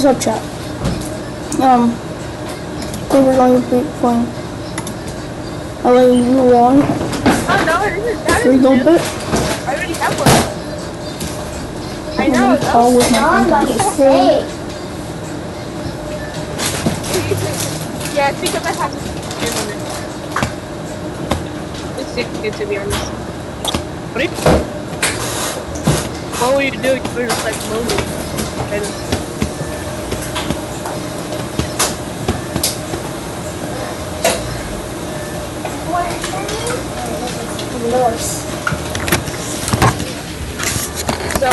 What's up, chat? We were going to be playing LA1. Oh no, that Free is go new. bit. I already have one. I know. Call with my Hey. Yeah, it's because I have to game on it. It's good to be honest. What were you doing? You were just like moaning. I know. Norse. So,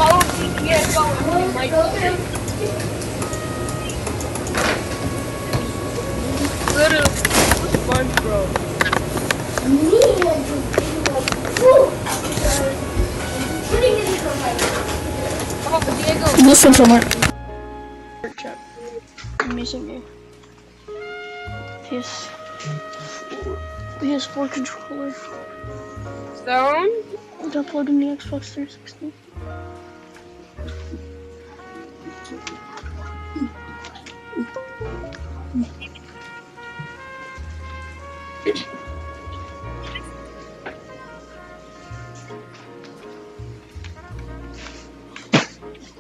follow Diego and Mike. Literally, it was fun, bro. Oh, Diego. Listen to my chat. I'm using a PS4 controller. Stone. I'm uploading the Xbox 360.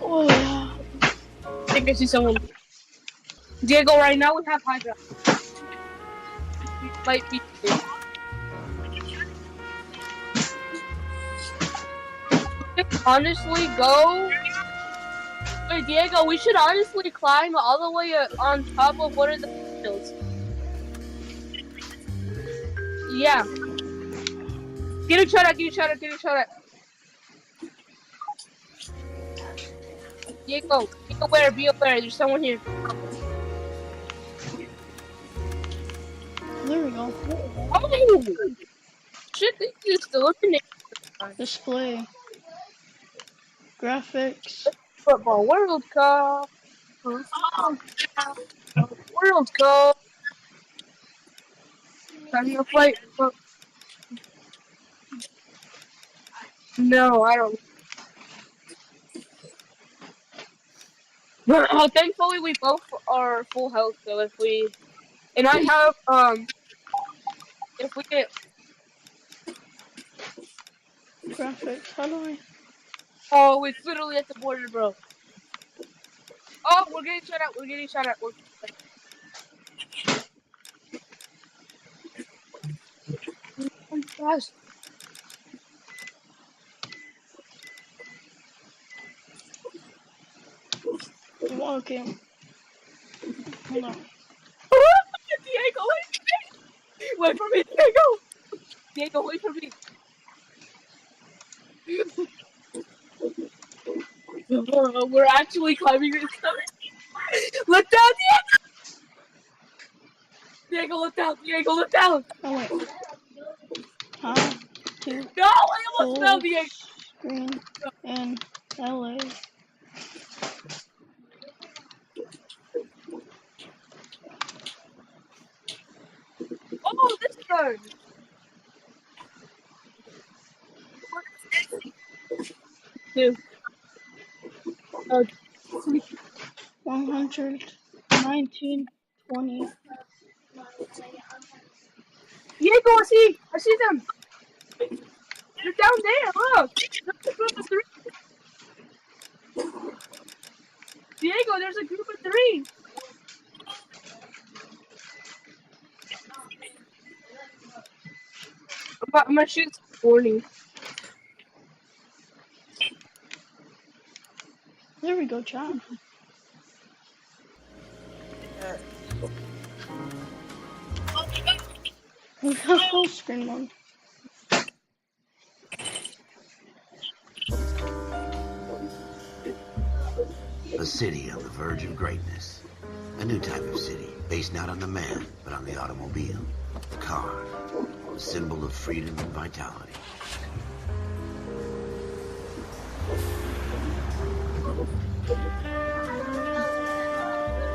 Oh yeah. I think I see someone. Diego, right now we have Hydra. We might be. Honestly, go. Wait, Diego, we should honestly climb all the way on top of one of the hills. Yeah. Get a shot at, get a shot at, get a shot at. Diego, be aware, be aware. There's someone here. There we go. Oh! Shit, they just eliminated Display. Graphics. Football World Cup. World Cup. Time to fight. No, I don't. Oh, thankfully we both are full health, so if we and I have if we get Graphics. How do I? oh it's literally at the border, bro. Oh, we're getting shot at, we're getting shot at. We're fast. Okay. Hold on. Diego, wait for me, Diego. Diego, wait for me. We're actually climbing this stuff. Look down, Diego. Diego, look down. Diego, look down. Oh wait. How to No, I almost fell, full Diego. screen in LA. Oh, this gun. 2. 119, 20. Diego, I see them. They're down there. Look. There's a group of 3. Diego, there's a group of 3. I'm gonna shoot some warning. There we go, chat. We got full screen mode. A city on the verge of greatness. A new type of city, based not on the man, but on the automobile. The car, a symbol of freedom and vitality.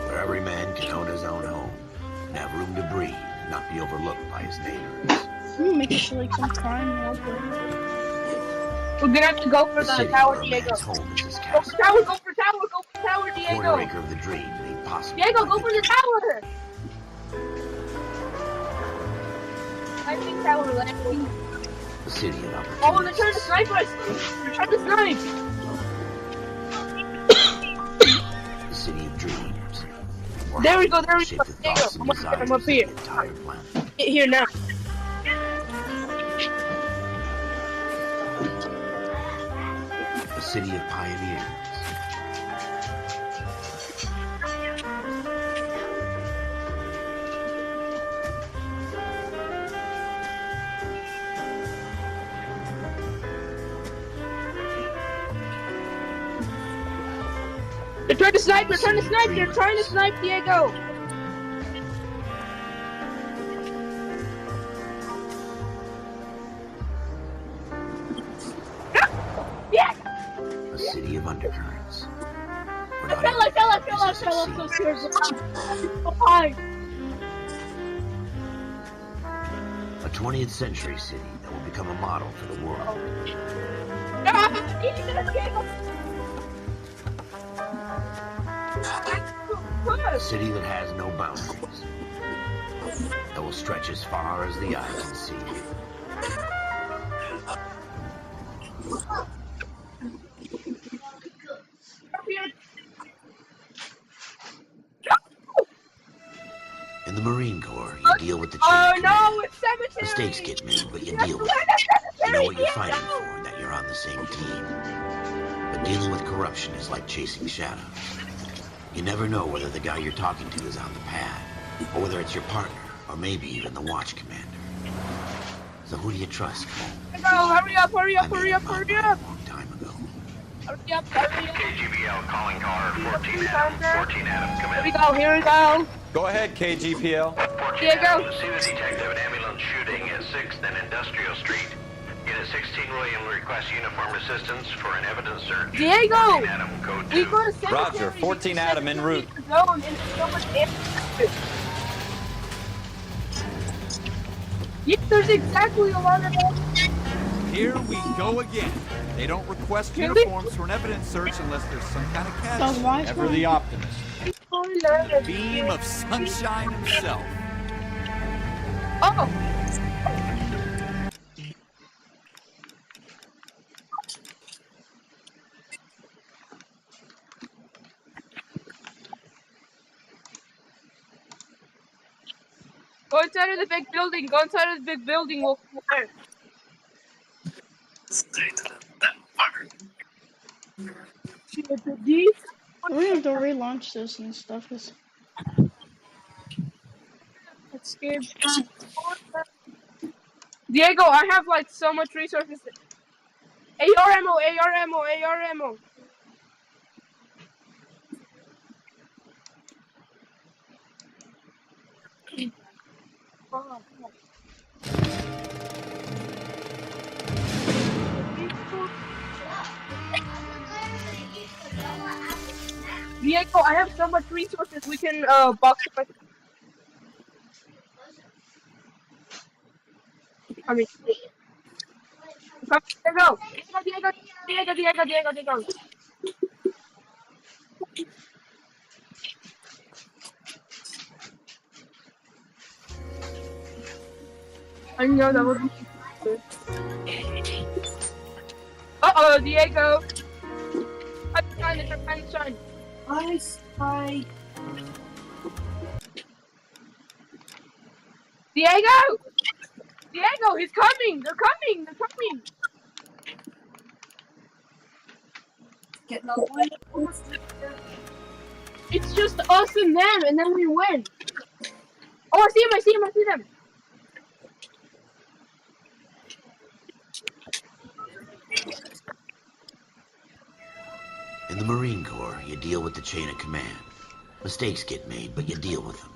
Where every man can own his own home and have room to breathe and not be overlooked by his neighbors. I'm gonna make this like some crime real quick. We're gonna have to go for The the city tower, where a Diego. man's home is his Go castle. for tower, go for tower, go for tower, Diego. Corner acre of the dream made possible. Diego, by go for the victory. tower. I think tower left. The city of opportunity. Oh, they're trying to snipe us. They're trying to snipe. The city of dreams. Where There we go, there we shape go. the There you thoughts go. and I'm desires up of here. the entire planet. Get here now. The city of pioneers. They're trying to snipe. They're trying to snipe. They're trying to snipe Diego. Yes! A city of undercurrents. Where not I fell. everything I'm so succeeds. scared. So high. A 20th century city that will become a model for the world. A city that has no boundaries. That will stretch as far as the eye can see. In the Marine Corps, you deal with the chain Oh of no, command. it's cemetery. Mistakes get made, but you deal with it. You know what you're fighting for and that you're on the same team. But dealing with corruption is like chasing shadows. You never know whether the guy you're talking to is on the pad, or whether it's your partner, or maybe even the watch commander. So who do you trust, Cole? No, hurry up, hurry I up, made hurry up up, my hurry mind up. a long time ago. Hurry up, hurry up. KGBL calling car 14 Adam. 14 Adam, come Here we in. go, here we go. Go ahead, KGPL. 14 Diego. Adam, see the detective and ambulance shooting at 6th and Industrial Street. Unit 16 William requests uniform assistance for an evidence search. Diego! 14 Adam, code We 2. go to cemetery. Roger, 14 Adam en route. Zone and so much damage. Yeah, there's exactly a lot of Here we go again. They don't request Really? uniforms for an evidence search unless there's some kind of So why catch. is Ever the optimist. Beam of sunshine himself. Oh! Go inside of the big building. Go inside of the big building. We'll fire. I'm gonna have to relaunch this and stuff. Cause That's scared. Diego, I have like so much resources. AR ammo, AR ammo, AR ammo. Diego, I have so much resources. We can box up. I mean, come, Diego, Diego. I know that would be good. Uh-oh, Diego. They're trying to shine. I spy. Diego! Diego, he's coming! They're coming! Getting all the way. It's just us and them, and then we win. Oh, I see them! In the Marine Corps, you deal with the chain of command. Mistakes get made, but you deal with them.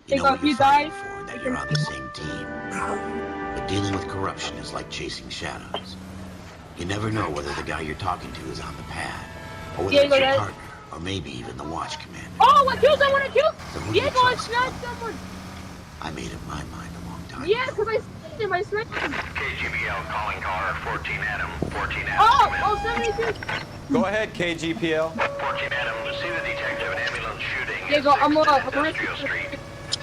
You know Diego, what if you you're die, fighting for, and that you're on the same team. But dealing with corruption is like chasing shadows. You never know whether the guy you're talking to is on the pad, or whether Diego, it's your that- partner, or maybe even the watch commander. Oh, I killed someone! I killed! So who do you Diego, I trust, sniped Phil? someone! I made up my mind a long time Yeah, ago. because I sniped him, I sniped him! KGBL calling caller 14 Adam. 14 Adam. Oh, come in. 72! Go ahead, KGPL. 14 Adam, see the detective an ambulance shooting at Diego, I'm 6th and gonna- Industrial Street.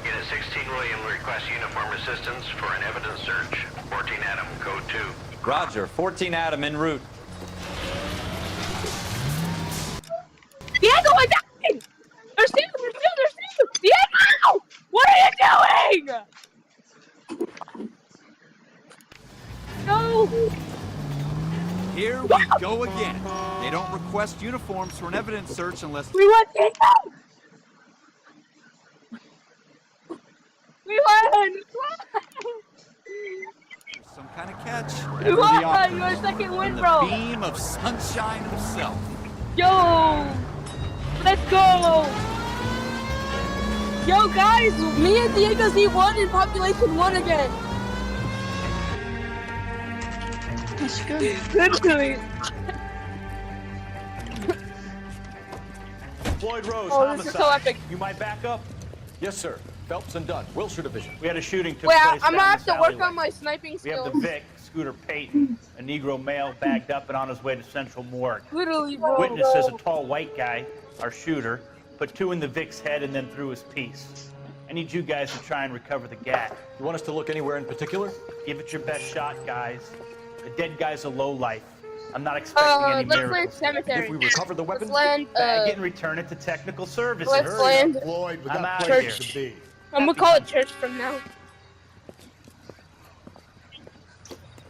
Unit 16 William requests uniform assistance for an evidence search. 14 Adam, code 2. Roger. 14 Adam en route. Diego, I died! There's two! Diego! What are you doing? No! Here we go again. They don't request uniforms for an evidence search unless... We won, Diego! We won! some kind of catch. We Ever the won! optimist. You're second win, And the bro! beam of sunshine himself. Yo! Let's go! Yo, guys! Me and Diego Z1 in population 1 again! That's good. Literally! Floyd Rose, Oh, homicide. this is so epic. You might back up? Yes, sir. Phelps and Dunn, Wilshire Division. We had a shooting took Wait, place I'm down gonna have this to work alleyway. on my sniping We have skills. the Vic, Scooter Payton, a Negro male bagged up and on his way to Central Morgue. Literally, bro. Witness says a tall white guy, our shooter, put 2 in the Vic's head and then threw his piece. I need you guys to try and recover the gat. You want us to look anywhere in particular? Give it your best shot, guys. The dead guy's a lowlife. I'm not expecting any Let's land miracles. cemetery. If we recover the weapon, Let's land, Bag it and return it to technical services. let's Hurry. land. Floyd, we I'm got out places of to be. I'm gonna call it church from now.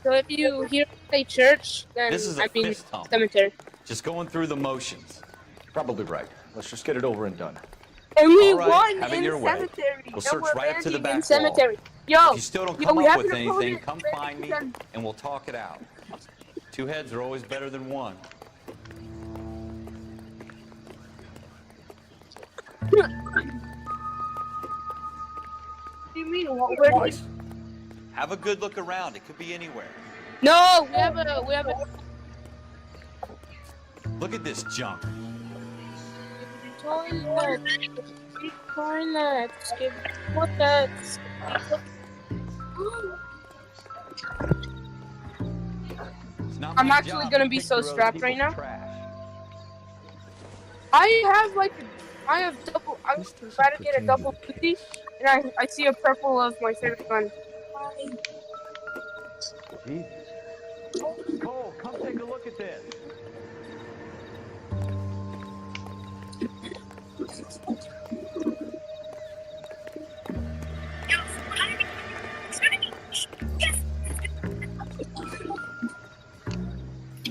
So if you hear me say church, then This is a I mean fist hump. cemetery. Just going through the motions. probably right. Let's just get it over and done. And we All right, won have it in your way. cemetery. We'll And search we're right up to the landing back in cemetery. Yo, If you still don't yo, come we up have with an anything, opponent come ready find to me send- and we'll talk it out. 2 heads are always better than 1. What do you mean? Where? Nice. Have a good look around. It could be anywhere. No, we have a. Look at this junk. Toilet. Toilet. What the? It's not I'm my actually job gonna to be pick so through other strapped right people's now. trash. I have double. I'm trying to get a double 50, and I see a purple of my favorite gun. Cole, come take a look at this.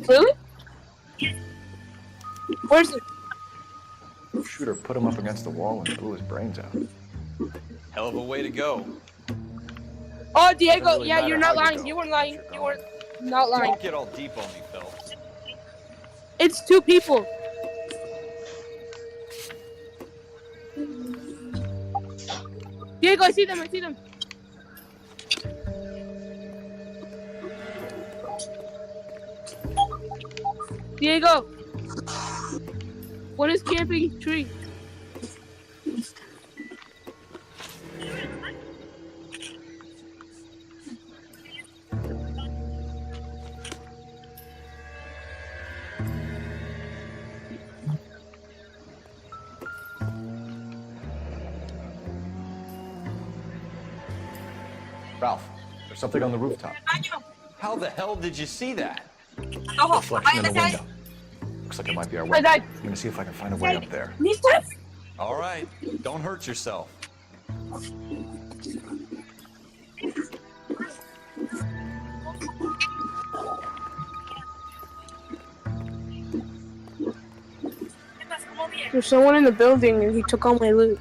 Really? Where's it? Shooter put him up against the wall and blew his brains out. Hell of a way to go. Oh, Diego. Doesn't really Yeah, you're matter not how you lying. go. You weren't lying. You're You were gone. not lying. Don't get all deep on me, Phelps. It's 2 people. Diego, I see them. Diego. What is camping tree? Ralph, there's something on the rooftop. How the hell did you see that? Reflection in the window. Looks like it might be our I way. died. I'm gonna see if I can find a way up there. All right, don't hurt yourself. There's someone in the building and he took all my loot.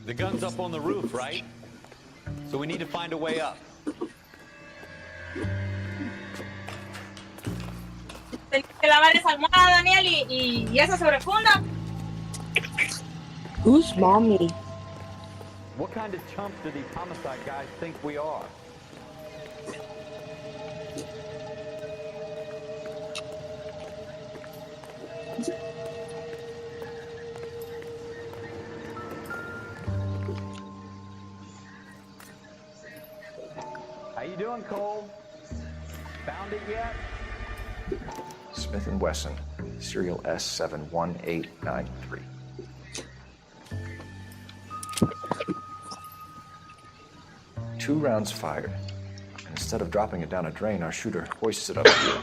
The gun's up on the roof, right? So we need to find a way up. Tenés que lavar esa almohada, Daniel, y esa sobrefunda. Who's mommy? What kind of chumps do these homicide guys think we are? How you doing, Cole? Found it yet? Smith & Wesson, serial S71893. Two rounds fired. And instead of dropping it down a drain, our shooter hoists it up here.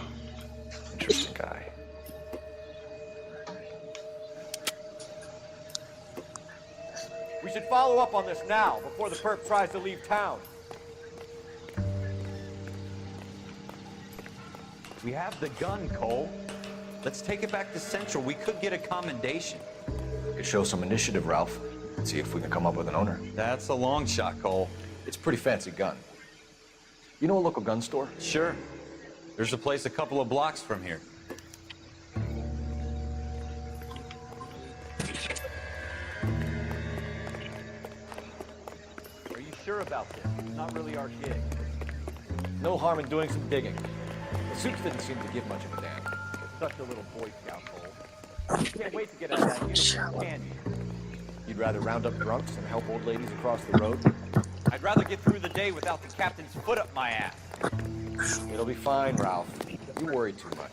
Interesting guy. We should follow up on this now, before the perp tries to leave town. We have the gun, Cole. Let's take it back to Central. We could get a commendation. We could show some initiative, Ralph. See if we can come up with an owner. That's a long shot, Cole. It's a pretty fancy gun. You know a local gun store? Sure. There's a place a couple of blocks from here. Are you sure about this? It's not really our gig. No harm in doing some digging. The suits didn't seem to give much of a damn. It's such a little Boy Scout, Cole. You can't wait to get out of that uniform, can you? You'd rather round up drunks and help old ladies across the road? I'd rather get through the day without the captain's foot up my ass. It'll be fine, Ralph. You worry too much.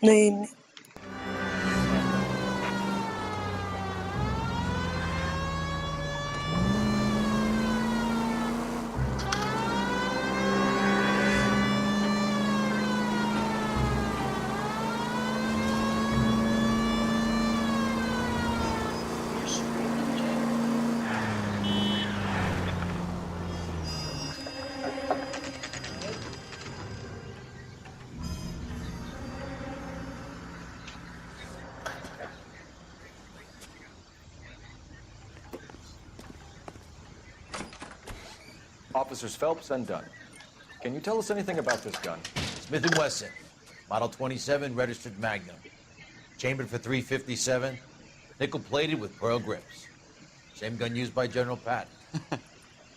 Name. Officers Phelps and Dunn. Can you tell us anything about this gun? Smith & Wesson, Model 27, registered Magnum. Chambered for .357, nickel-plated with pearl grips. Same gun used by General Patton.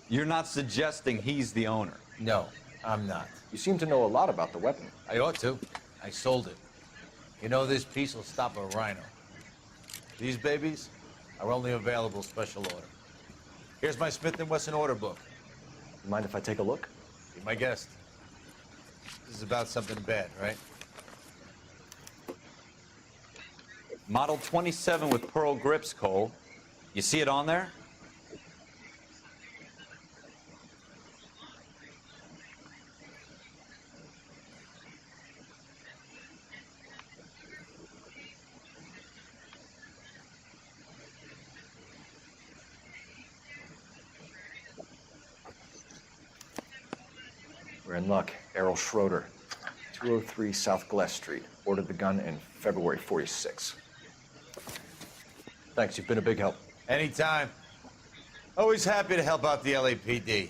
You're not suggesting he's the owner? No, I'm not. You seem to know a lot about the weapon. I ought to. I sold it. You know, this piece will stop a rhino. These babies are only available special order. Here's my Smith & Wesson order book. You mind if I take a look? Be my guest. This is about something bad, right? Model 27 with pearl grips, Cole. You see it on there? We're in luck. Errol Schroeder, 203 South Glass Street. Ordered the gun in February '46. Thanks, you've been a big help. Anytime. Always happy to help out the LAPD.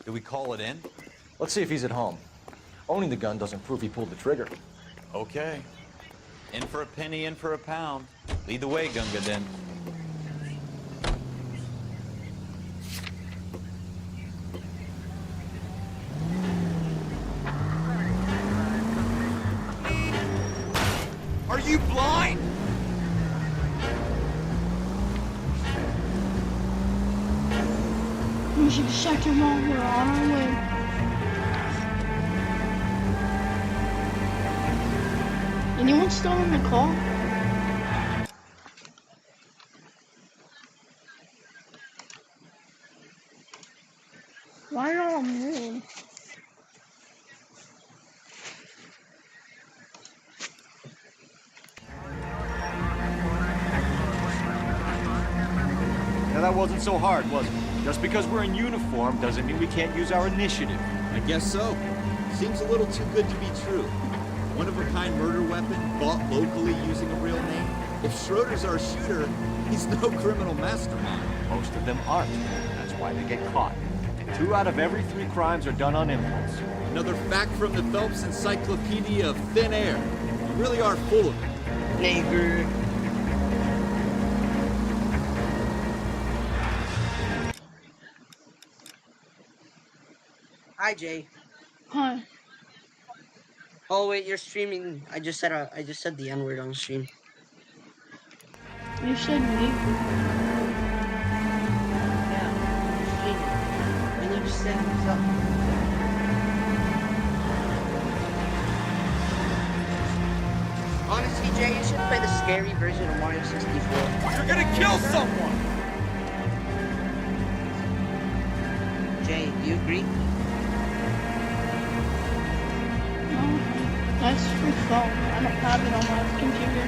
Do we call it in? Let's see if he's at home. Owning the gun doesn't prove he pulled the trigger. Okay. In for a penny, in for a pound. Lead the way, Gunga Din. We should check him while we're on our way. Anyone still on the call? Why are y'all mean? Now that wasn't so hard, was it? Just because we're in uniform doesn't mean we can't use our initiative. I guess so. Seems a little too good to be true. One-of-a-kind murder weapon bought locally using a real name. If Schroeder's our shooter, he's no criminal mastermind. Most of them aren't. That's why they get caught. 2 out of every 3 crimes are done on impulse. Another fact from the Phelps Encyclopedia of Thin Air. You really are full of it. Neighbor. Hi, Jay. Hi. Oh wait, you're streaming. I just said the N-word on stream. You said me. Yeah, you're streaming. And you just said yourself. Honestly, Jay, you should play the scary version of Mario 64. You're gonna kill someone! Jay, do you agree? No, that's your phone. I don't have it on my computer.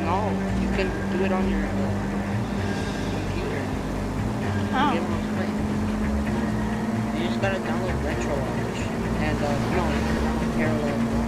No, you can do it on your computer. How? Get one play. You just gotta download Retro Launch and Parallel Launch.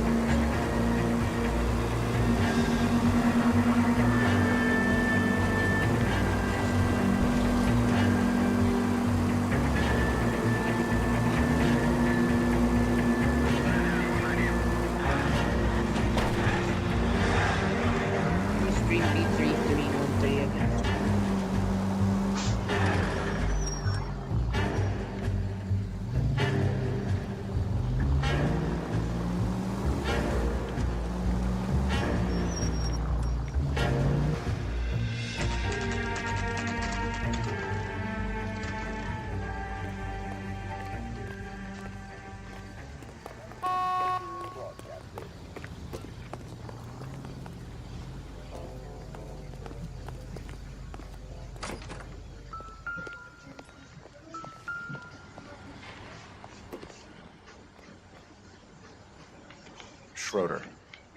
Stream B3313 again. Schroeder.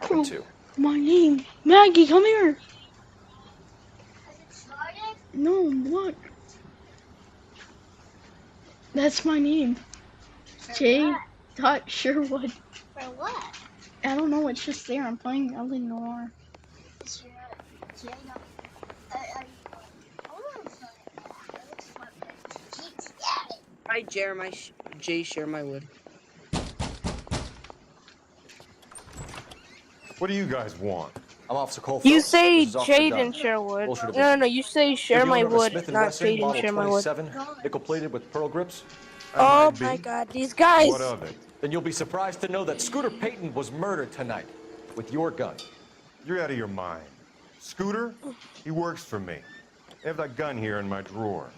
Oh, 2. my name. Maggie, come here. No, look. That's my name. J. Sherwood. For what? I don't know, it's just there. I'm playing Eleanor. Is your Jay not? Hi, Jeremiah. Jay Sherwood. What do you guys want? I'm Officer Cole You Phelps. say This is Officer Jaden Dunn. Sherwood. Bullshit No, division. no, no. You say share my You're the owner of wood, Smith & not Wesson, Jaden model share my wood. 27, nickel-plated with pearl grips. Oh my God, these guys! What of it? Then you'll be surprised to know that Scooter Payton was murdered tonight with your gun. You're out of your mind. Scooter? He works for me. I have that gun here in my drawer.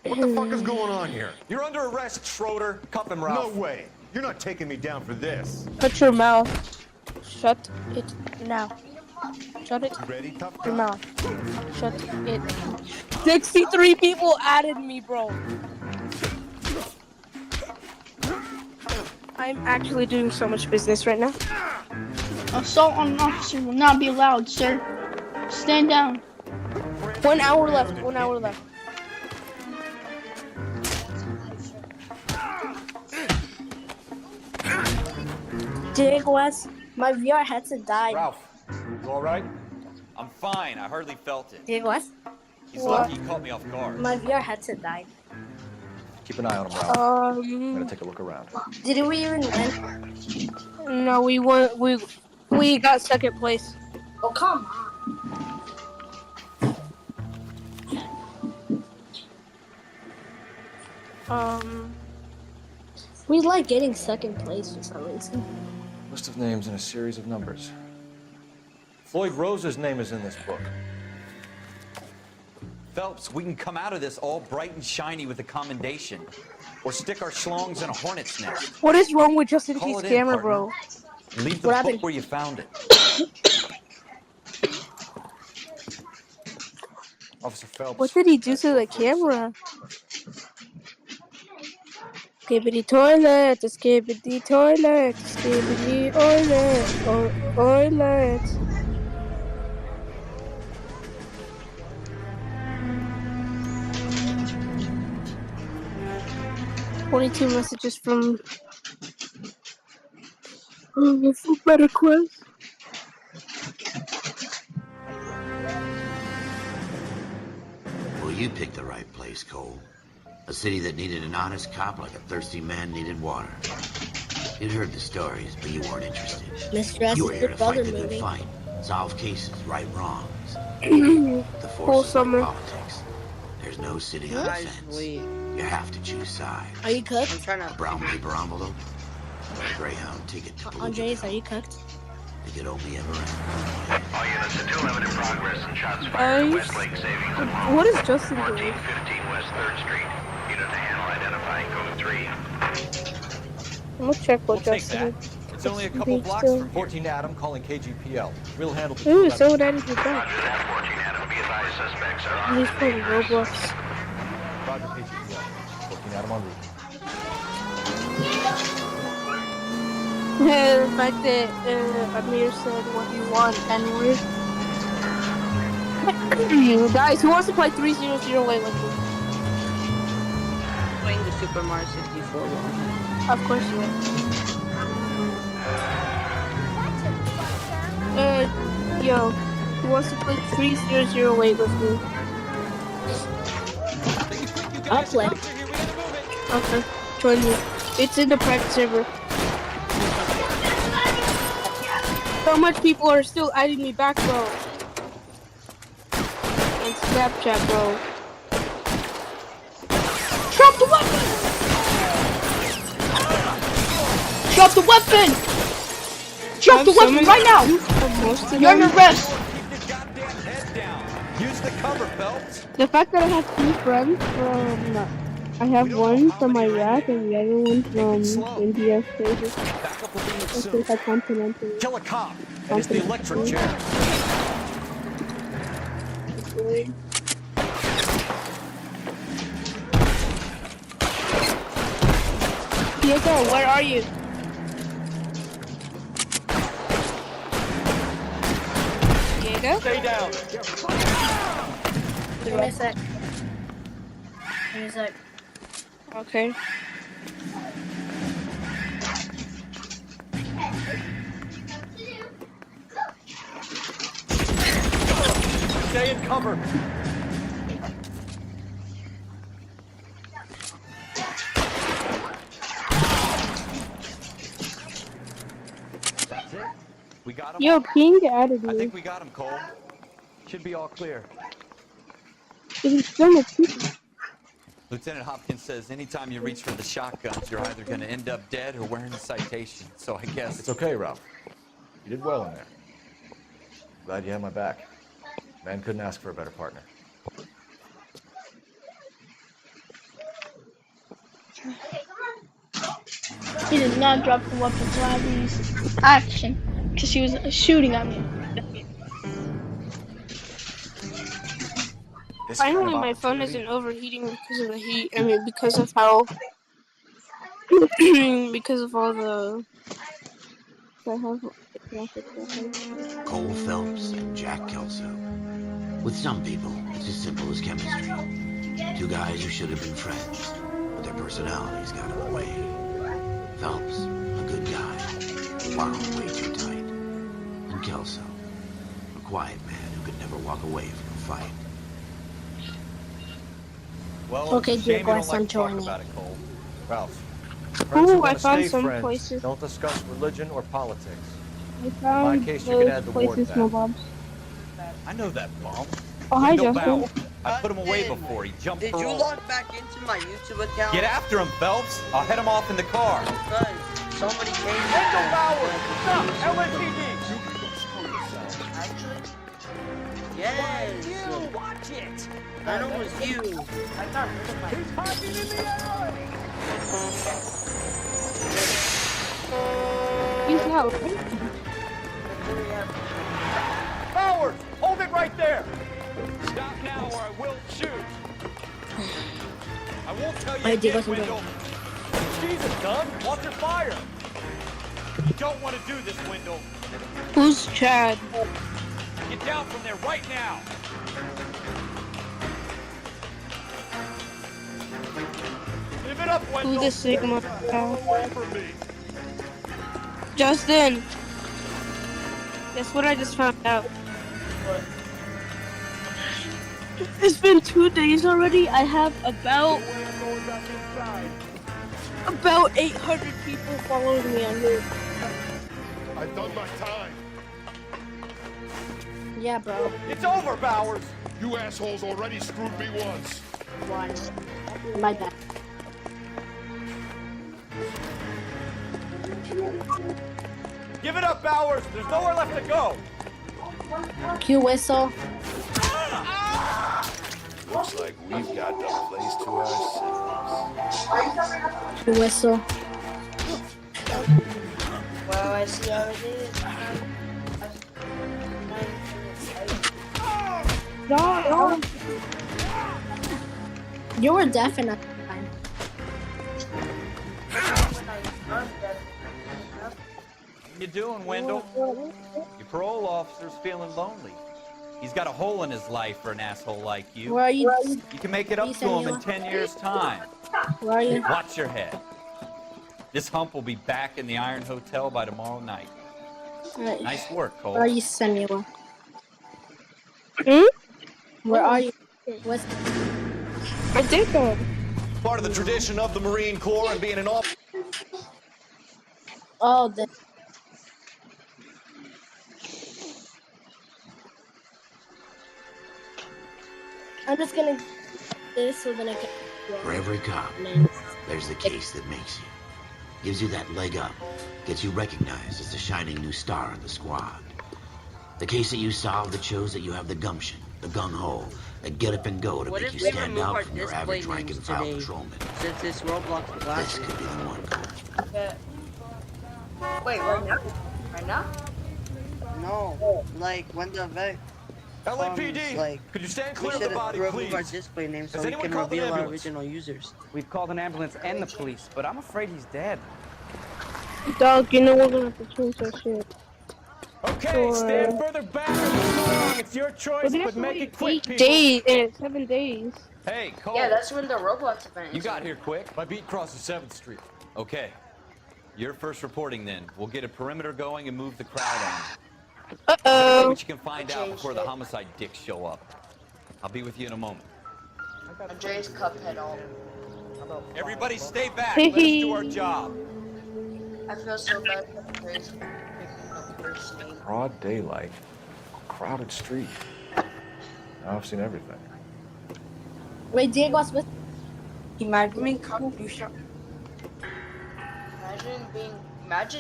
What the fuck is going on here? You're under arrest, Schroeder. Cuff him, Ralph. No way. You're not taking me down for this. Shut your mouth. Shut it now. Shut it. You ready, tough Your guy? mouth. Shut it. 63 people added me, bro. I'm actually doing so much business right now. Assault on an officer will not be allowed, sir. Stand down. 1 hour left. 1 hour left. Dig West, my VR headset died. Ralph, you all right? I'm fine. I hardly felt it. Dig West, He's lucky he caught me off guard. my VR headset died. Keep an eye on him, Ralph. I'm gonna take a look around. Didn't we even win? No, we won. We got second place. Oh, come on. We like getting second place for some reason. List of names and a series of numbers. Floyd Rose's name is in this book. Phelps, we can come out of this all bright and shiny with a commendation. Or stick our schlongs in a hornet's nest. What is wrong with Justin Call T's it in, camera, partner. bro? Leave the What book happened? where you found it. Officer Phelps. What did he do to the camera? Skibbity toilet, skibbity toilet, skibbity toilet. 22 messages from Better Quest. Well, you picked the right place, Cole. A city that needed an honest cop like a thirsty man needed water. You'd heard the stories, but you weren't interested. Mr. S You were is here Big to fight Brother the good movie. fight, solve cases, right wrongs. The Whole forces of summer. politics. There's no city on the Guys, fence. wait. You have to choose sides. Are you I'm cooked? trying A to. brown paper envelope, or a Greyhound ticket to Andres, are Palookaville. you cooked? They could only ever end. All units at 211 in progress and shots fired at Westlake Savings and Loan. What is Justin doing? 1415 West 3rd Street. Unit to handle identifying code 3. I'm gonna check what We'll take Justin that. did. It's only a couple blocks from 14 Adam calling KGPL. We'll handle the Ooh, 211. so that is your back. Roger that, 14 Adam. Be advised suspects are on He's playing Roblox. Roger, KGPL. 14 Adam en route. The fact that Amir said what you want N-word. Guys, who wants to play 3-0-0 with me? Playing the Super Mario 64 one. Of course you will. Yo, who wants to play 3-0-0 with me? I'll play. Okay, join me. It's in the private server. So much people are still adding me back, bro. On Snapchat, bro. Drop the weapon! Drop the weapon! Drop the weapon right now! Most of You're under them. arrest! Keep your goddamn head down. Use the cover, Phelps. The fact that I have 2 friends from, I have one from Iraq and the other one from India. Stages. Back up will be I soon. think I continental. Kill a cop. And it's the electric chair. Diego, where are you? Diego? Stay down. Give me a sec. Give me a sec. Okay. Stay in cover. That's it. We got him. Yo, King added I me. think we got him, Cole. Should be all clear. There's so much people. Lieutenant Hopkins says anytime you reach for the shotguns, you're either going to end up dead or wearing a citation. So I guess It's okay, Ralph. You did well in there. Glad you had my back. Man couldn't ask for a better partner. He did not drop the weapon, so I had to use action because he was shooting at me. This kind Finally, of my phone opportunity- isn't overheating because of the heat. I mean, because of how. because of all the. I have. Cole Phelps and Jack Kelso. With some people, it's as simple as chemistry. 2 guys who should have been friends, but their personalities got in the way. Phelps, a good guy, wound way too tight. And Kelso, a quiet man who could never walk away from a fight. Well, Okay, it's a shame you Diego, don't like I'm to talk joining. about it, Cole. Ralph. Friends Ooh, who I wanna found stay some friends places. don't discuss religion or politics. I found case, you can add those the ward places, back. my bobs. I know that bomb. Oh, hi, No Justin. bow. I put him away before he jumped Did for you all. log back into my YouTube account? Get after him, Phelps. I'll head him off in the car. Because somebody changed Actually, yes. Watch it! That one was you. I got rid of my. He's hiding in the alley! He's not. Howard! Hold it right there! Stop now or I will shoot! I won't tell you Alright, Diego, again, Wendell. Jesus, gun! Watch your fire! You don't want to do this, Wendell. Who's Chad? Get down from there right now! Give it up, Wendell! Who's the Sigma? Away from me! Justin! Guess what I just found out? It's been 2 days already. I have about 800 people following me on here. I've done my time. Yeah, bro. It's over, Bowers! You assholes already screwed me once. One. My bad. Give it up, Bowers! There's nowhere left to go! Cue whistle. Looks like we've got the place to ourselves. Cue whistle. Well, I see how it is. No. You were deaf enough. What you doing, Wendell? Your parole officer's feeling lonely. He's got a hole in his life for an asshole like you. Where are you? You can make it up to him in 10 years' time. Where are you? Watch your head. This hump will be back in the Iron Hotel by tomorrow night. Right. Nice work, Cole. Where are you, Samuel? Hmm? Where are you? What's I did that. Part of the tradition of the Marine Corps and being an officer. Oh, the. I'm just gonna do this so then I can. For every cop, there's the case that makes you. Gives you that leg up. Gets you recognized as the shining new star in the squad. The case that you solved that shows that you have the gumption, the gung-ho, the get up and go to What make if you we stand remove our out from your display average rank and names file today? patrolman. Since this Roblox This glasses. could be the one, Cole. Wait, right now? Right now? No, like when the vet. LAPD, Like, could you stand we clear of the should body, remove our please? display names so Has we anyone can called the reveal our ambulance? original users. We've called an ambulance and the police, but I'm afraid he's dead. Dog, you know we're gonna have to change that shit. Okay, stand further back. It's your choice, but make it quick, 8 people. days and 7 days. Hey, Cole. Yeah, that's when the Roblox event is. You got here quick. My beat crosses 7th Street. Okay. You're first reporting then. We'll get a perimeter going and move the crowd on. See Uh-oh. what you can find out before the homicide dicks show up. I'll be with you in a moment. Andre's Cuphead all. Everybody stay back. Let's do our job. I feel so bad for Andre's picking up first name. Broad daylight, crowded street. Now I've seen everything. Wait, Diego, what's with? Imagine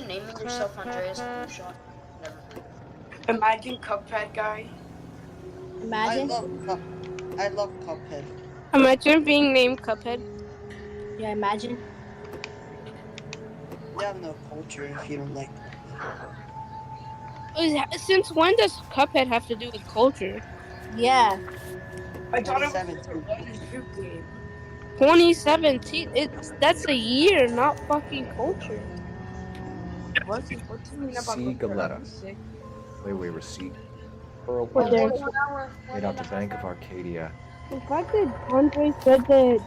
naming yourself Andreas Blueshot. Never. Imagine Cuphead guy. Imagine. I love Cuphead. Imagine being named Cuphead. Yeah, imagine. You have no culture if you don't like. Since when does Cuphead have to do with culture? Yeah. I thought it was 2017. 2017. That's a year, not fucking culture. What's you mean about C. Galetta. Layaway receipt. Pearl What there? made out to Bank of Arcadia. The fact that Andre said that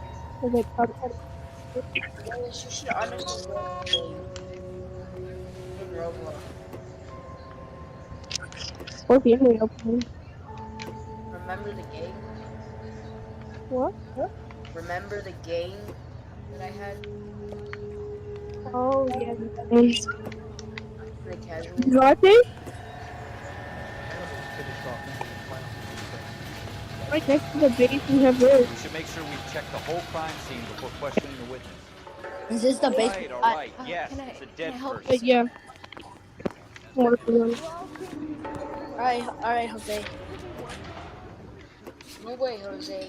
Cuphead. Yes, you should honestly in Roblox. What game are you opening? Remember the game? What? Remember the game that I had? Oh, yeah. The casual. Rotate? Right next to the base we have this. We should make sure we check the whole crime scene before questioning the witness. Is this the base? All right. Yes, it's a dead person. Yeah. Alright, Jose. No way, Jose.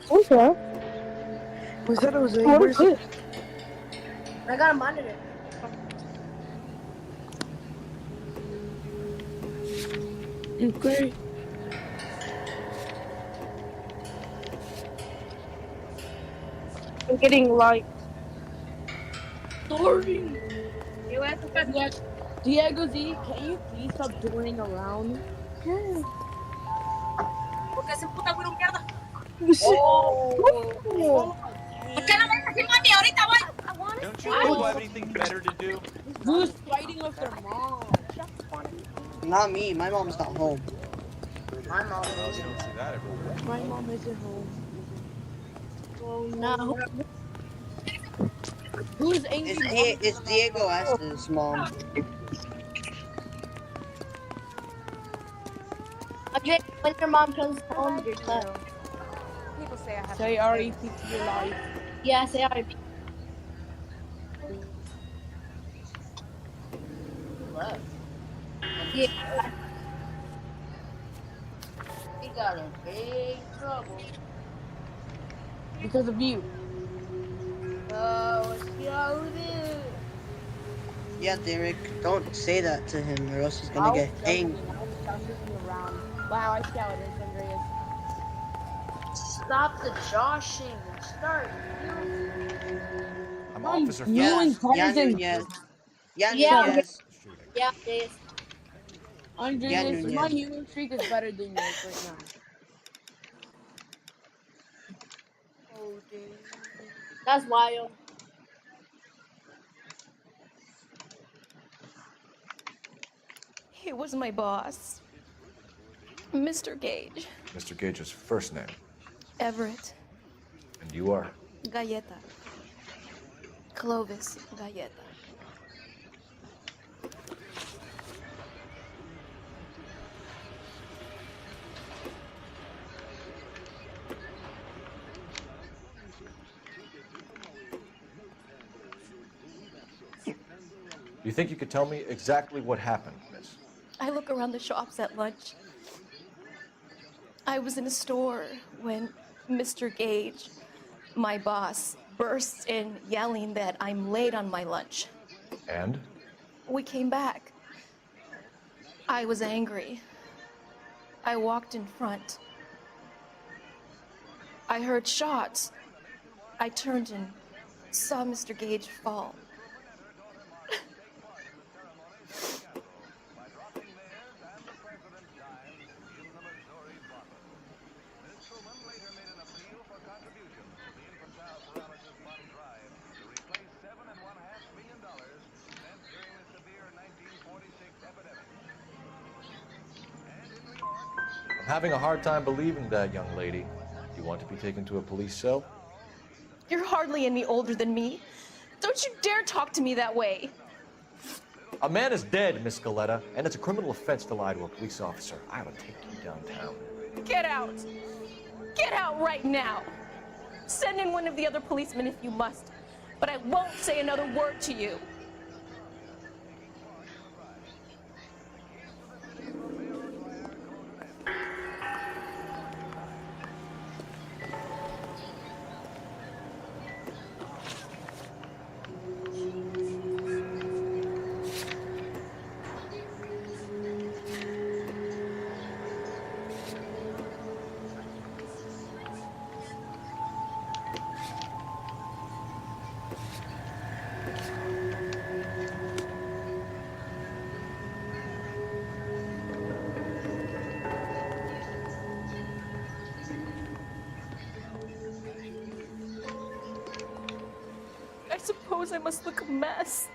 Who's that? Who's that, Jose? What is this? I got a monitor. Okay. I'm getting like. Sorry. Diego Z, can you please stop joining around? Porque ese puta güey mierda. Oh. ¿Por qué no me dejas filmar a mí ahorita, güey? Don't you people have anything better to do? Who's fighting with their mom? Not me. My mom's not home. My mom. Well, you don't see that everywhere. My mom isn't home. Oh no. Who's angry? It's Diego S's mom. Okay, when your mom comes home, you're done. People say I have Say REP to your life. Yeah, say RIP. Yeah. He got in big trouble. Because of you. Oh, yo, dude. Yeah, Derek, don't say that to him or else he's gonna get angry. Wow, I see how it is, Andreas. Stop the joshing. Start. I'm Officer Yeah, Phelps. yeah, Nunez. Yeah, Yeah. Nunez. Yeah, it is. Andreas, Nunez. my human streak is better than yours right now. Oh, dude. That's wild. He was my boss, Mr. Gage. Mr. Gage's first name. Everett. And you are? Galleta. Clovis Galleta. You think you could tell me exactly what happened, miss? I look around the shops at lunch. I was in a store when Mr. Gage, my boss, bursts in yelling that I'm late on my lunch. And? We came back. I was angry. I walked in front. I heard shots. I turned and saw Mr. Gage fall. I'm having a hard time believing that, young lady. You want to be taken to a police cell? You're hardly any older than me. Don't you dare talk to me that way. A man is dead, Miss Galleta, and it's a criminal offense to lie to a police officer. I will take you downtown. Get out. Get out right now. Send in one of the other policemen if you must, but I won't say another word to you. I suppose I must look a mess.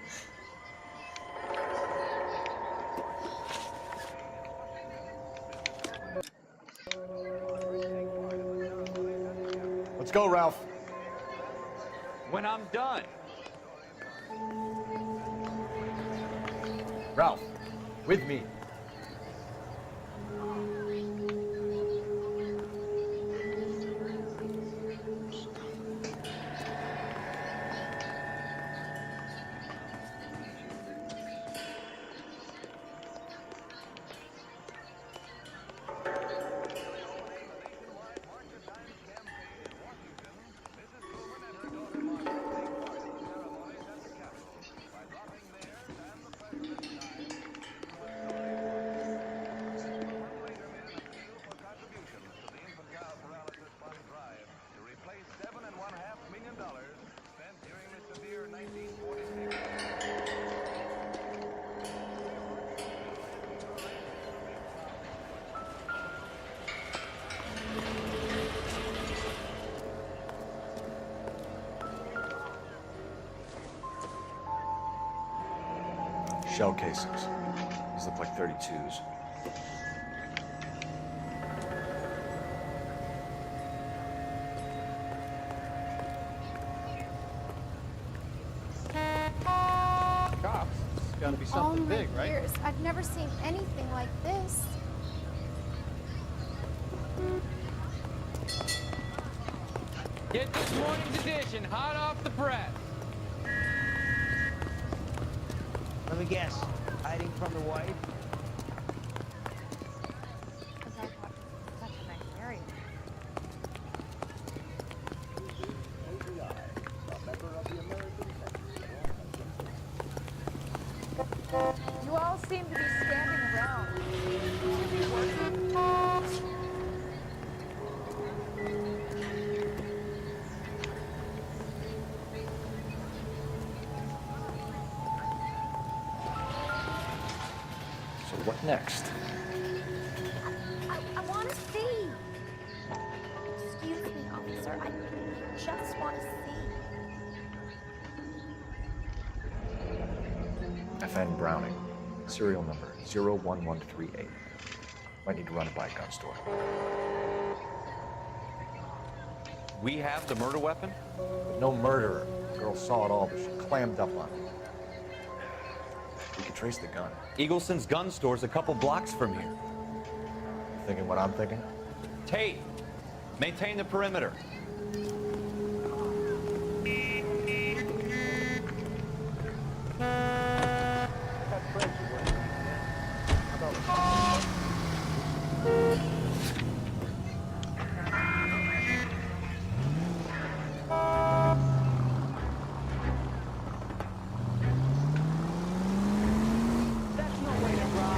Let's go, Ralph. When I'm done. Ralph, with me. Shell casings. These look like 32s. Cops. It's gotta be something big, right? Years. I've never seen anything like this. Get this morning's edition hot off the press. Let me guess. Hiding from the wife? Such a nice area. You all seem to be standing around. Should be working. So what next? I want to see. Excuse me, officer. I just want to see. FN Browning. Serial number 01138. Might need to run it by a gun store. We have the murder weapon? But no murderer. The girl saw it all, but she clammed up on it. We could trace the gun. Eagleson's gun store's a couple blocks from here. You thinking what I'm thinking? Tate, maintain the perimeter.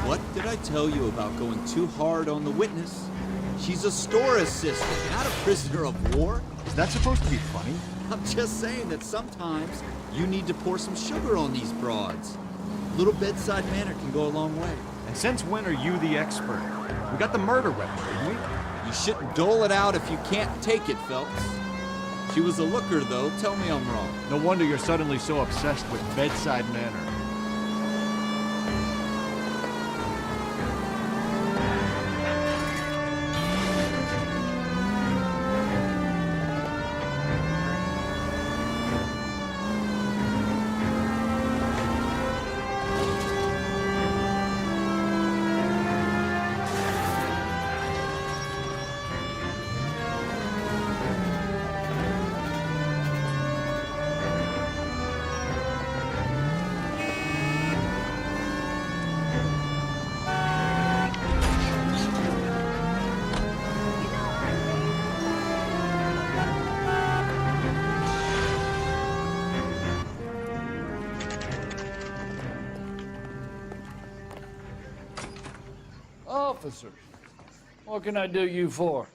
What did I tell you about going too hard on the witness? She's a store assistant, not a prisoner of war. Is that supposed to be funny? I'm just saying that sometimes you need to pour some sugar on these broads. A little bedside manner can go a long way. And since when are you the expert? We got the murder weapon, didn't we? You shouldn't dole it out if you can't take it, Phelps. She was a looker, though. Tell me I'm wrong. No wonder you're suddenly so obsessed with bedside manner. Officers, what can I do you for?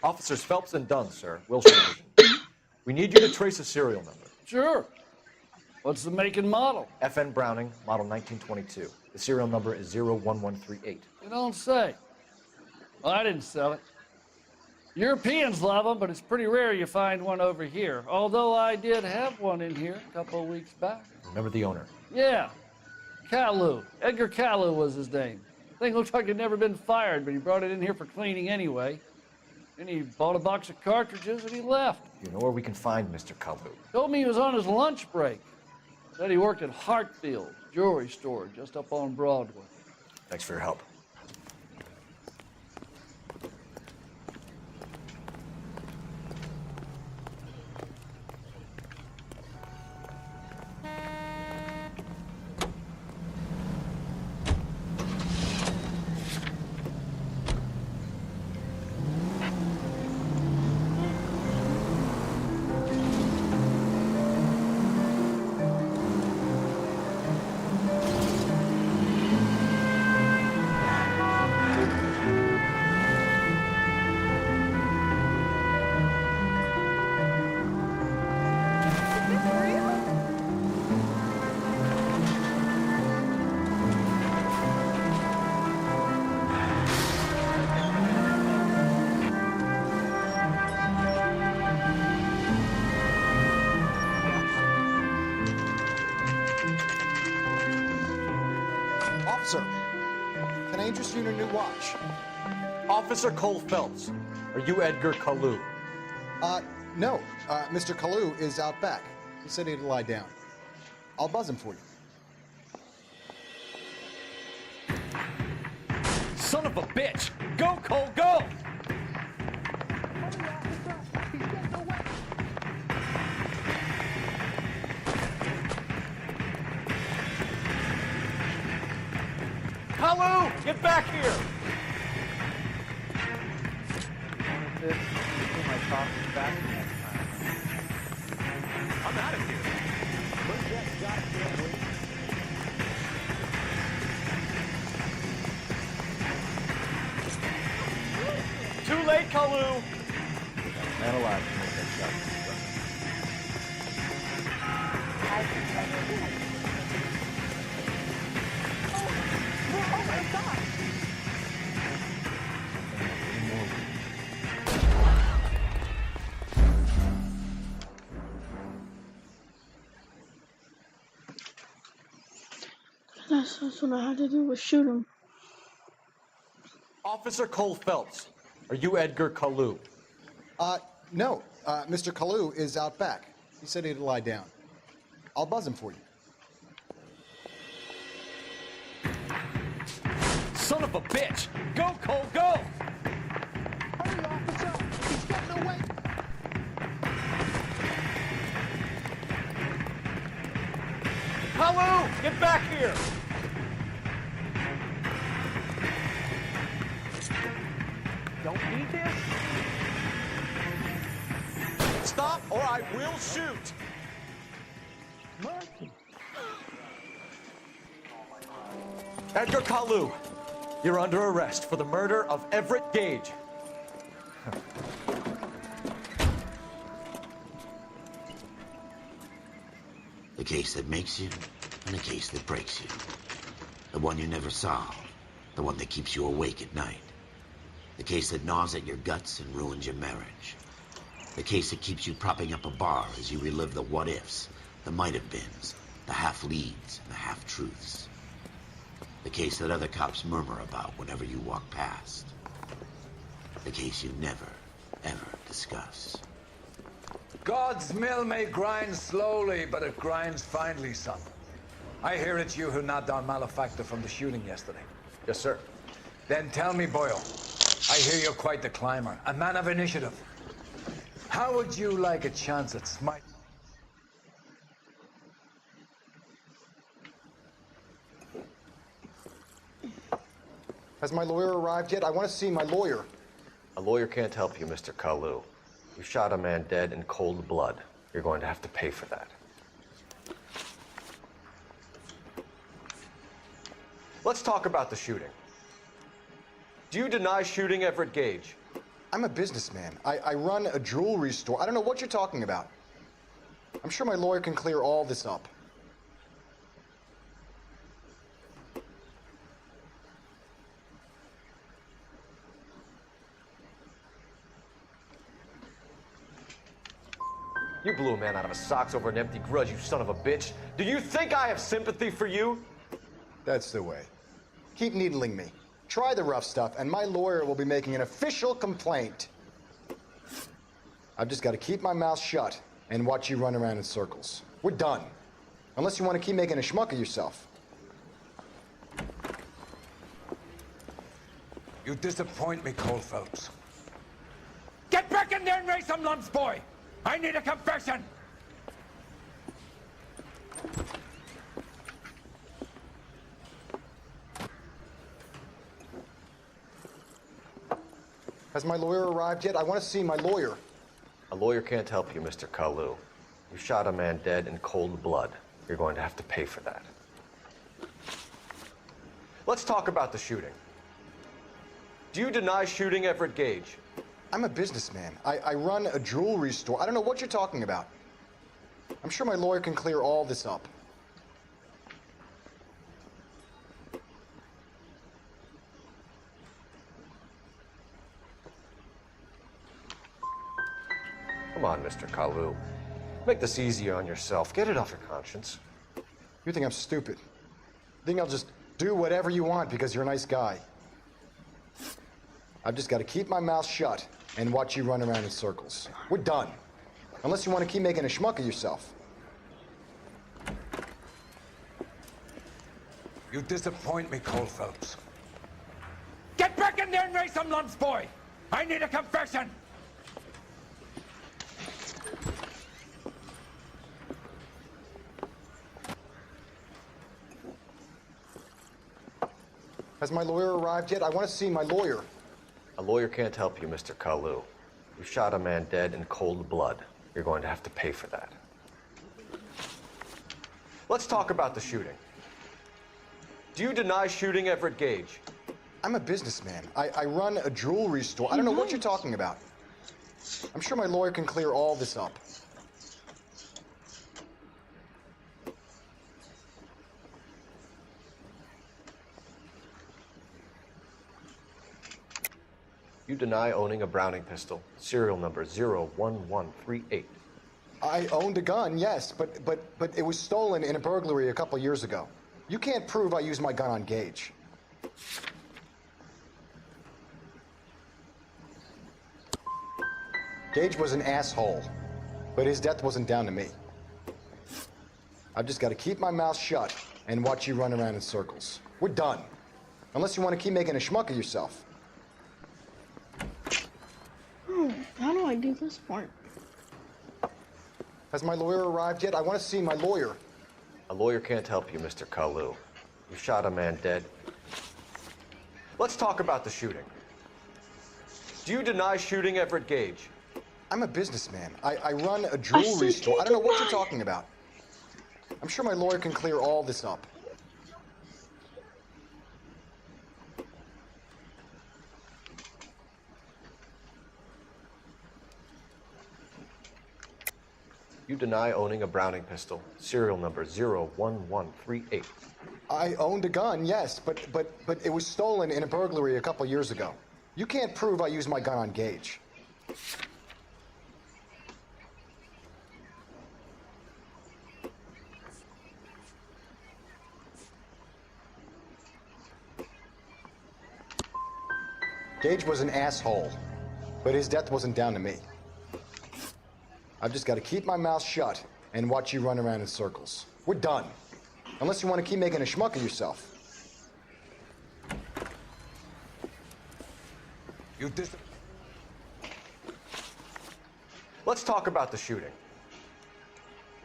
Officers Phelps and Dunn, sir. Wilshire Division. We need you to trace a serial number. Sure. What's the make and model? FN Browning, model 1922. The serial number is 01138. You don't say. Well, I didn't sell it. Europeans love them, but it's pretty rare you find one over here. Although I did have one in here a couple of weeks back. Remember the owner? Yeah. Kalu. Edgar Kalu was his name. Thing looked like it'd never been fired, but he brought it in here for cleaning anyway. Then he bought a box of cartridges and he left. You know where we can find Mr. Kalu? Told me he was on his lunch break. Said he worked at Hartfield jewelry store just up on Broadway. Thanks for your help. Can I interest you in a new watch? Officer Cole Phelps, are you Edgar Kalu? No. Mr. Kalu is out back. He said he'd lie down. I'll buzz him for you. Son of a bitch! Go, Cole, go! Kalu, get back here! I'm out of here. Too late, Kalu! Man alive can make that shot. That's what I had to do was shoot him. Officer Cole Phelps, are you Edgar Kalu? No. Mr. Kalu is out back. He said he'd lie down. I'll buzz him for you. Son of a bitch! Go, Cole, go! Hurry, officer! He's getting away! Kalu, get back here! Don't need this? Stop or I will shoot! Edgar Kalu, you're under arrest for the murder of Everett Gage. The case that makes you, and the case that breaks you. The one you never solve, the one that keeps you awake at night. The case that gnaws at your guts and ruins your marriage. The case that keeps you propping up a bar as you relive the what-ifs, the might-have-beens, the half-leads, and the half-truths. The case that other cops murmur about whenever you walk past. The case you never, ever discuss. God's mill may grind slowly, but it grinds finely, son. I hear it's you who knocked down Malefactor from the shooting yesterday. Yes, sir. Then tell me, Boyle, I hear you're quite the climber, a man of initiative. How would you like a chance at smite? Has my lawyer arrived yet? I want to see my lawyer. A lawyer can't help you, Mr. Kalu. You shot a man dead in cold blood. You're going to have to pay for that. Let's talk about the shooting. Do you deny shooting Everett Gage? I'm a businessman. I run a jewelry store. I don't know what you're talking about. I'm sure my lawyer can clear all this up. You blew a man out of his socks over an empty grudge, you son of a bitch. Do you think I have sympathy for you? That's the way. Keep needling me. Try the rough stuff, and my lawyer will be making an official complaint. I've just got to keep my mouth shut and watch you run around in circles. We're done. Unless you want to keep making a schmuck of yourself. You disappoint me, Cole Phelps. Get back in there and raise some lumps, boy! I need a confession! Has my lawyer arrived yet? I want to see my lawyer. A lawyer can't help you, Mr. Kalu. You shot a man dead in cold blood. You're going to have to pay for that. Let's talk about the shooting. Do you deny shooting Everett Gage? I'm a businessman. I run a jewelry store. I don't know what you're talking about. I'm sure my lawyer can clear all this up. Come on, Mr. Kalu. Make this easier on yourself. Get it off your conscience. You think I'm stupid? Think I'll just Do whatever you want because you're a nice guy. I've just got to keep my mouth shut and watch you run around in circles. We're done. Unless you want to keep making a schmuck of yourself. You disappoint me, Cole Phelps. Get back in there and raise some lumps, boy! I need a confession! Has my lawyer arrived yet? I want to see my lawyer. A lawyer can't help you, Mr. Kalu. You shot a man dead in cold blood. You're going to have to pay for that. Let's talk about the shooting. Do you deny shooting Everett Gage? I'm a businessman. I run a jewelry store. I don't know what you're talking about. I'm sure my lawyer can clear all this up. You deny owning a Browning pistol, serial number 01138. I owned a gun, yes, but it was stolen in a burglary a couple years ago. You can't prove I used my gun on Gage. Gage was an asshole, but his death wasn't down to me. I've just got to keep my mouth shut and watch you run around in circles. We're done. Unless you want to keep making a schmuck of yourself. How do I do this part? Has my lawyer arrived yet? I want to see my lawyer. A lawyer can't help you, Mr. Kalu. You shot a man dead. Let's talk about the shooting. Do you deny shooting Everett Gage? I'm a businessman. I run a jewelry store. I don't know what you're talking about. I'm sure my lawyer can clear all this up. You deny owning a Browning pistol, serial number 01138. I owned a gun, yes, but it was stolen in a burglary a couple years ago. You can't prove I used my gun on Gage. Gage was an asshole, but his death wasn't down to me. I've just got to keep my mouth shut and watch you run around in circles. We're done. Unless you want to keep making a schmuck of yourself. Let's talk about the shooting.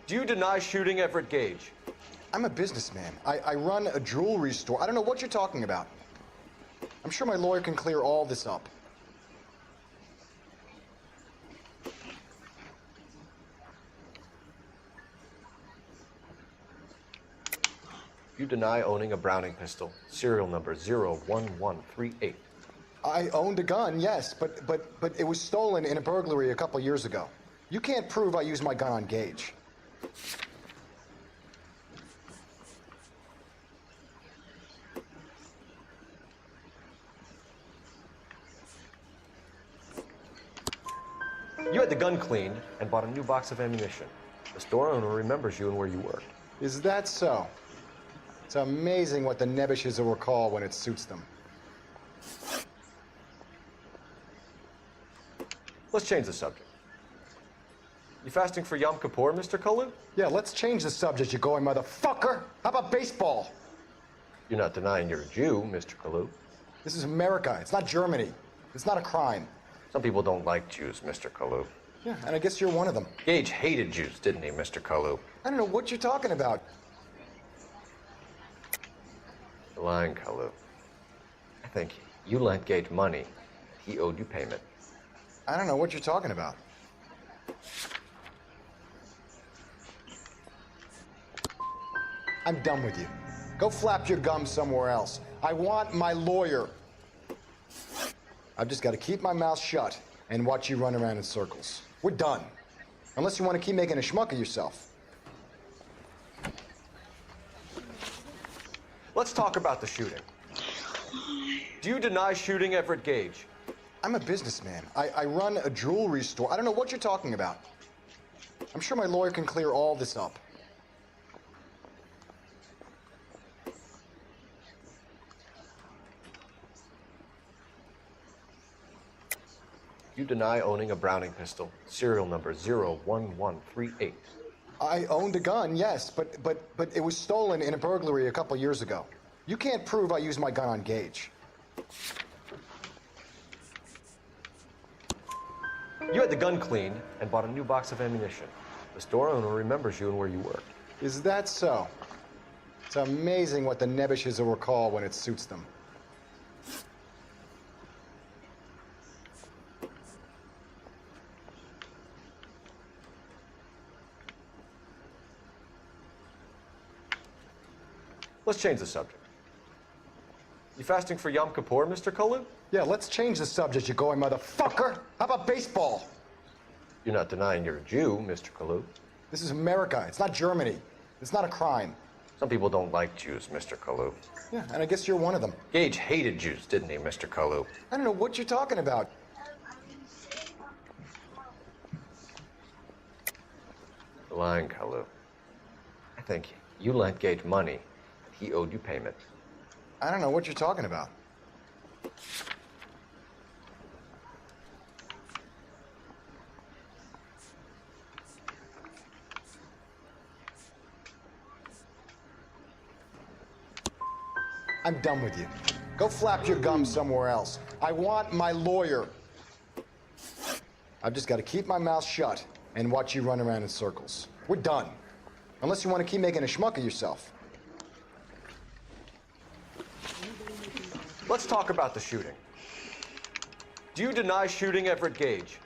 Do you deny shooting Everett Gage? I'm a businessman. I run a jewelry store. I don't know what you're talking about. I'm sure my lawyer can clear all this up. You deny owning a Browning pistol, serial number 01138. I owned a gun, yes, but it was stolen in a burglary a couple years ago. You can't prove I used my gun on Gage. You had the gun cleaned and bought a new box of ammunition. The store owner remembers you and where you worked. Is that so? It's amazing what the Nebushes will recall when it suits them. Let's change the subject. You fasting for Yom Kippur, Mr. Kalu? Yeah, let's change the subject, you going motherfucker. How about baseball? You're not denying you're a Jew, Mr. Kalu. This is America. It's not Germany. It's not a crime. Some people don't like Jews, Mr. Kalu. Yeah, and I guess you're one of them. Gage hated Jews, didn't he, Mr. Kalu? I don't know what you're talking about. You're lying, Kalu. I think you lent Gage money. He owed you payment. I don't know what you're talking about. I'm done with you. Go flap your gums somewhere else. I want my lawyer. I've just got to keep my mouth shut and watch you run around in circles. We're done. Unless you want to keep making a schmuck of yourself. Let's talk about the shooting. Do you deny shooting Everett Gage? I'm a businessman. I run a jewelry store. I don't know what you're talking about. I'm sure my lawyer can clear all this up. You deny owning a Browning pistol, serial number 01138. I owned a gun, yes, but it was stolen in a burglary a couple years ago. You can't prove I used my gun on Gage. You had the gun cleaned and bought a new box of ammunition. The store owner remembers you and where you worked. Is that so? It's amazing what the Nebishes will recall when it suits them. Let's change the subject. You fasting for Yom Kippur, Mr. Kalu? Yeah, let's change the subject, you going motherfucker. How about baseball? You're not denying you're a Jew, Mr. Kalu. This is America. It's not Germany. It's not a crime. Some people don't like Jews, Mr. Kalu. Yeah, and I guess you're one of them. Gage hated Jews, didn't he, Mr. Kalu? I don't know what you're talking about. You're lying, Kalu. I think you lent Gage money. He owed you payment. I don't know what you're talking about. I'm done with you. Go flap your gums somewhere else. I want my lawyer. I've just got to keep my mouth shut and watch you run around in circles. We're done. Unless you want to keep making a schmuck of yourself. Let's talk about the shooting. Do you deny shooting Everett Gage?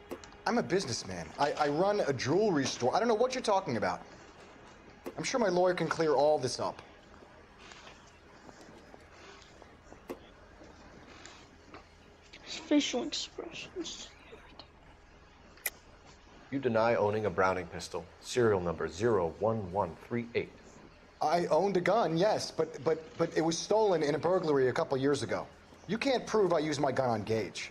I'm a businessman. I run a jewelry store. I don't know what you're talking about. I'm sure my lawyer can clear all this up. Facial expressions. You deny owning a Browning pistol, serial number 01138. I owned a gun, yes, but it was stolen in a burglary a couple years ago. You can't prove I used my gun on Gage.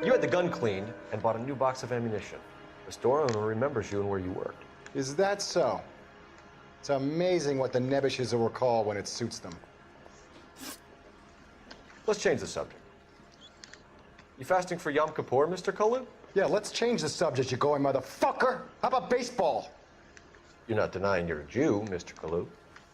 You had the gun cleaned and bought a new box of ammunition. The store owner remembers you and where you worked. Is that so? It's amazing what the Nebishes will recall when it suits them. Let's change the subject. You fasting for Yom Kippur, Mr. Kalu? Yeah, let's change the subject, you going motherfucker. How about baseball? You're not denying you're a Jew, Mr. Kalu.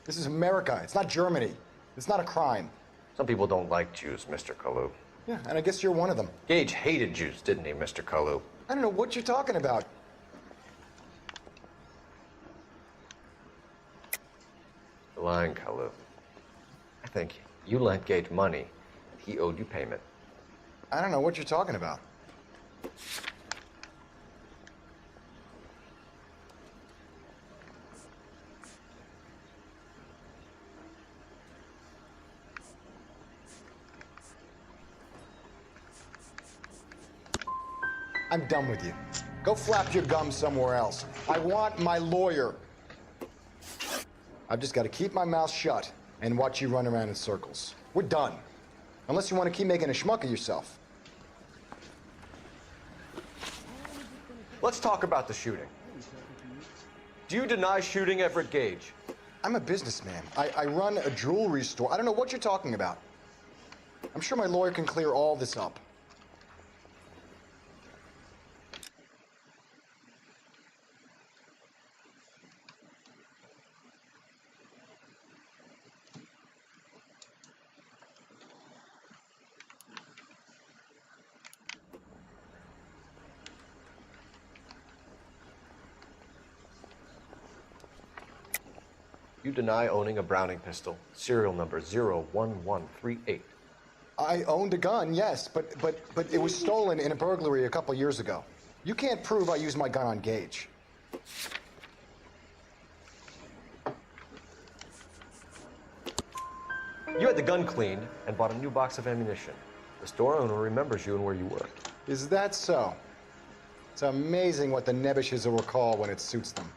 This is America. It's not Germany. It's not a crime. Some people don't like Jews, Mr. Kalu. Yeah, and I guess you're one of them. Gage hated Jews, didn't he, Mr. Kalu? I don't know what you're talking about. You're lying, Kalu. I think you lent Gage money. He owed you payment. I don't know what you're talking about. I'm done with you. Go flap your gums somewhere else. I want my lawyer. I've just got to keep my mouth shut and watch you run around in circles. We're done. Unless you want to keep making a schmuck of yourself. Let's talk about the shooting. Do you deny shooting Everett Gage? I'm a businessman. I run a jewelry store. I don't know what you're talking about. I'm sure my lawyer can clear all this up. You deny owning a Browning pistol, serial number 01138. I owned a gun, yes, but it was stolen in a burglary a couple years ago. You can't prove I used my gun on Gage. You had the gun cleaned and bought a new box of ammunition. The store owner remembers you and where you worked. Is that so? It's amazing what the Nebishes will recall when it suits them.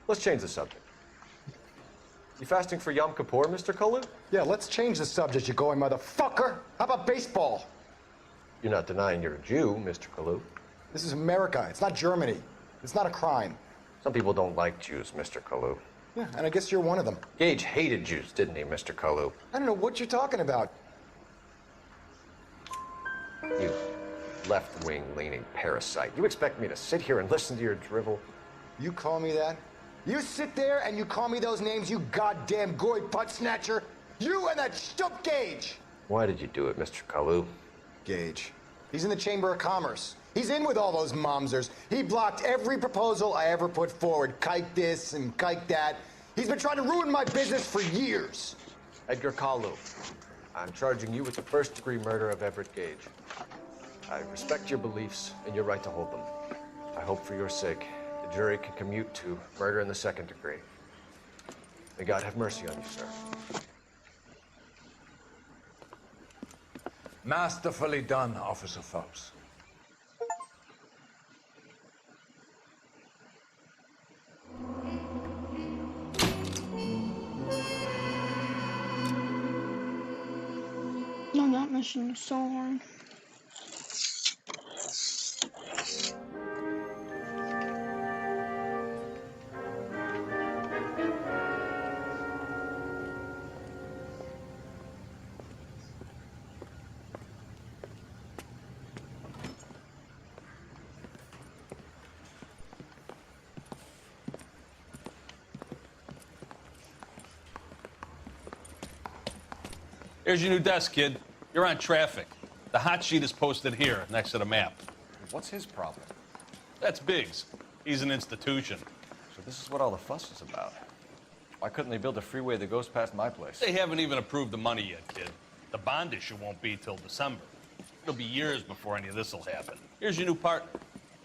Let's change the subject. You fasting for Yom Kippur, Mr. Kalu? Yeah, let's change the subject, you going motherfucker. How about baseball? You're not denying you're a Jew, Mr. Kalu. This is America. It's not Germany. It's not a crime. Some people don't like Jews, Mr. Kalu. Yeah, and I guess you're one of them. Gage hated Jews, didn't he, Mr. Kalu? I don't know what you're talking about. You left-wing leaning parasite. You expect me to sit here and listen to your drivel? You call me that? You sit there and you call me those names, you goddamn goy butt snatcher? You and that stup Gage! Why did you do it, Mr. Kalu? Gage. He's in the Chamber of Commerce. He's in with all those momsers. He blocked every proposal I ever put forward. Kike this and kike that. He's been trying to ruin my business for years. Edgar Kalu, I'm charging you with the first-degree murder of Everett Gage. I respect your beliefs and your right to hold them. I hope for your sake the jury can commute to murder in the second degree. May God have mercy on you, sir. Masterfully done, Officer Phelps. No, that mission is so hard. Here's your new desk, kid. You're on traffic. The hot sheet is posted here, next to the map. What's his problem? That's Biggs. He's an institution. So this is what all the fuss is about. Why couldn't they build a freeway that goes past my place? They haven't even approved the money yet, kid. The bond issue won't be till December. It'll be years before any of this will happen. Here's your new partner,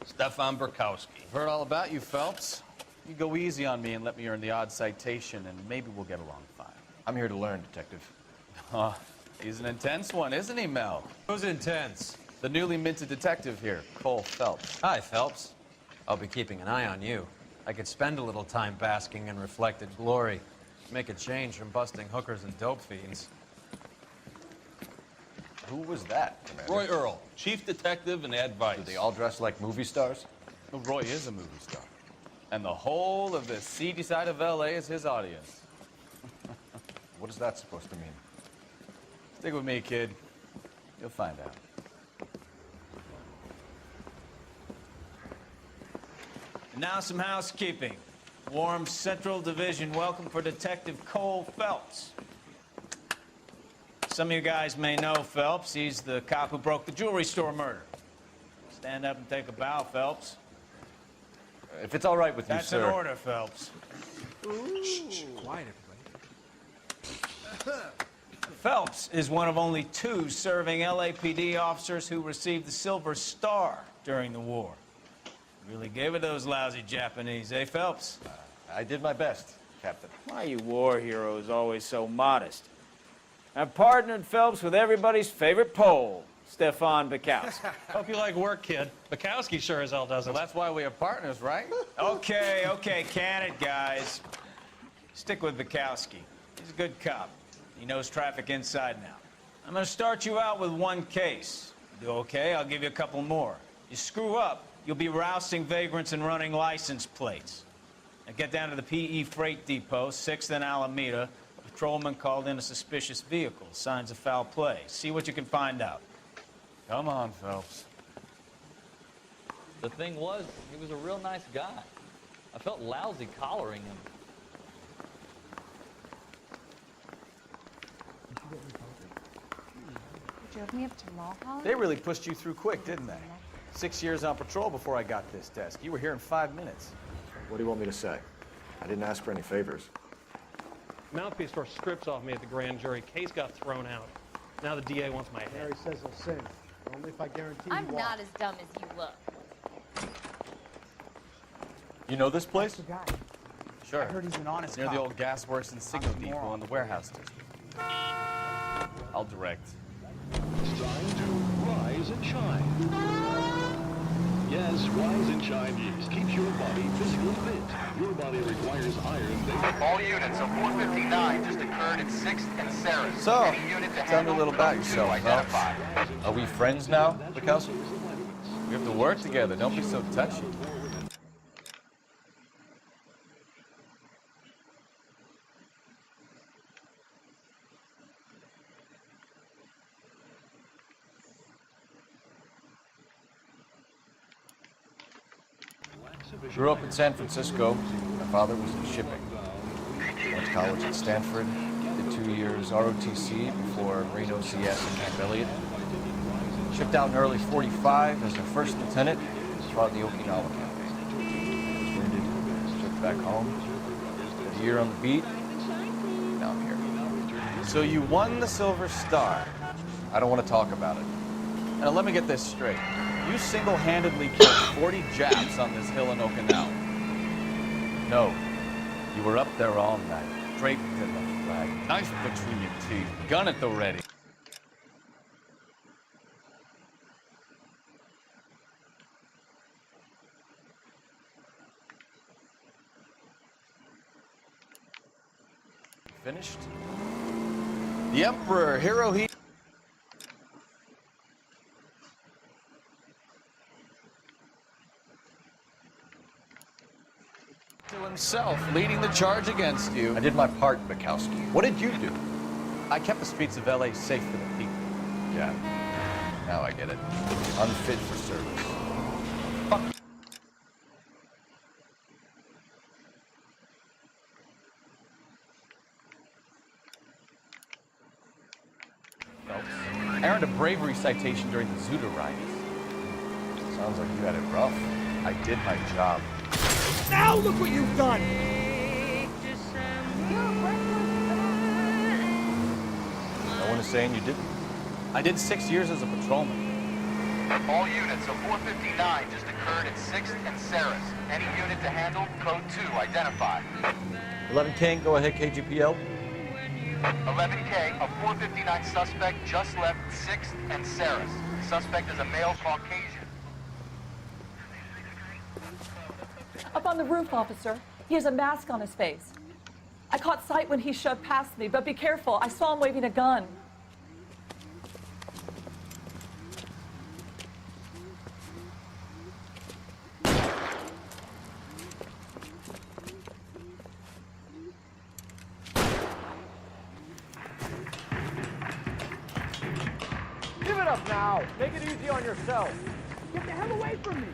Stefan Burkowski. I've heard all about you, Phelps. You go easy on me and let me earn the odd citation, and maybe we'll get along fine. I'm here to learn, Detective. Oh, he's an intense one, isn't he, Mel? Who's intense? The newly minted detective here, Cole Phelps. Hi, Phelps. I'll be keeping an eye on you. I could spend a little time basking in reflected glory. Make a change from busting hookers and dope fiends. Who was that, Commander? Roy Earl, chief detective and advice. Do they all dress like movie stars? Well, Roy is a movie star. And the whole of the seedy side of L.A. is his audience. What is that supposed to mean? Stick with me, kid. You'll find out. And now some housekeeping. Warm Central Division welcome for Detective Cole Phelps. Some of you guys may know Phelps. He's the cop who broke the jewelry store murder. Stand up and take a bow, Phelps. If it's all right with you, sir. That's an order, Phelps. Shh, quiet, everybody. Phelps is one of only 2 serving LAPD officers who received the Silver Star during the war. Really gave it those lousy Japanese, eh, Phelps? I did my best, Captain. Why are you war heroes always so modest? I've partnered Phelps with everybody's favorite Pole, Stefan Burkowski. Hope you like work, kid. Bukowski sure as hell doesn't. Well, that's why we are partners, right? Okay, can it, guys. Stick with Bukowski. He's a good cop. He knows traffic inside now. I'm gonna start you out with 1 case. You do okay, I'll give you a couple more. You screw up, you'll be rousting vagrants and running license plates. Now get down to the PE Freight Depot, 6th and Alameda. A patrolman called in a suspicious vehicle, signs of foul play. See what you can find out. Come on, Phelps. The thing was, he was a real nice guy. I felt lousy collaring him. Drove me up to Mulholland? They really pushed you through quick, didn't they? 6 years on patrol before I got this desk. You were here in 5 minutes. What do you want me to say? I didn't ask for any favors. Mouthpiece tore strips off me at the grand jury. Case got thrown out. Now the DA wants my head. Harry says he'll sing. Only if I guarantee I'm not as dumb as you look. You know this place? That's the guy. Sure. I heard he's an honest Near cop. the old gasworks and signal depot in the warehouse district. I'll direct. It's time to rise and shine. Yes, rise and shine Yeast keeps your body physically fit. Your body requires iron. All units of 459 just occurred at 6th and Sarah. So, Any unit to tell me a handle little about code 2 yourself, identified. Are we friends now, Bukowski? We have to work together. Don't be so touchy. Grew up in San Francisco. My father was in shipping. Went to college at Stanford. Did 2 years ROTC before Marine OCS in Camp Elliott. Shipped out in early '45 as a first lieutenant. Fought in the Okinawa campaign. Was wounded. Shipped back home. Did a year on the beat. Now I'm here. So you won the Silver Star. I don't want to talk about it. Now let me get this straight. You single-handedly killed 40 Japs on this hill in Okinawa. No, you were up there all night, draped in the flag, knife between your teeth, gun at the ready. Finished? The Emperor Hirohito himself leading the charge against you. I did my part, Bukowski. What did you do? I kept the streets of LA safe for the people. Yeah. Now I get it. Unfit for service. Fuck. Phelps. I earned a bravery citation during the Zuda riots. Sounds like you had it rough. I did my job. Now look what you've done! No one is saying you didn't. I did 6 years as a patrolman. All units of 459 just occurred at 6th and Sarah's. Any unit to handle code 2 identified. 11 King, go ahead, KGPL. 11K, a 459 suspect just left 6th and Sarah's. Suspect is a male Caucasian. Up on the roof, officer. He has a mask on his face. I caught sight when he shoved past me, but be careful. I saw him waving a gun. Give it up now! Make it easy on yourself! Get the hell away from me!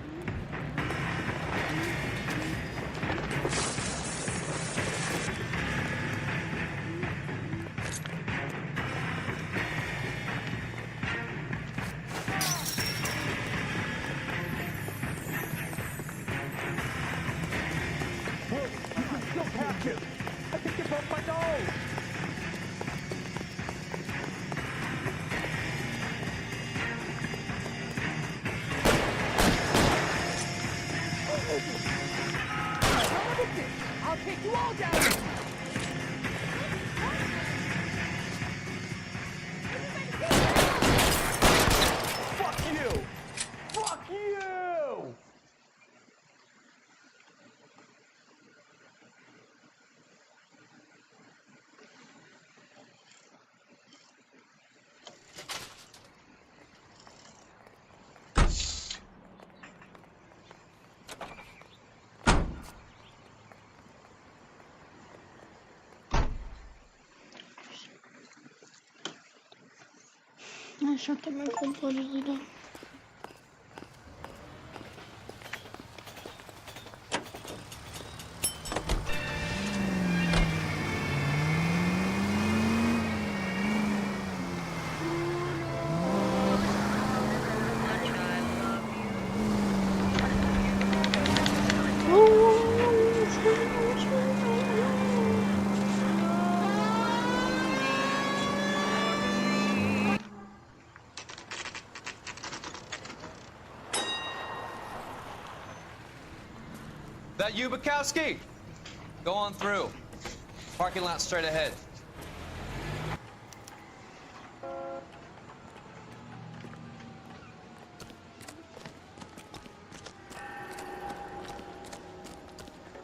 I think you broke my nose! I'll take you all down! Fuck you! Fuck you! I shut the microphone totally down. That you, Bukowski? Go on through. Parking lot straight ahead.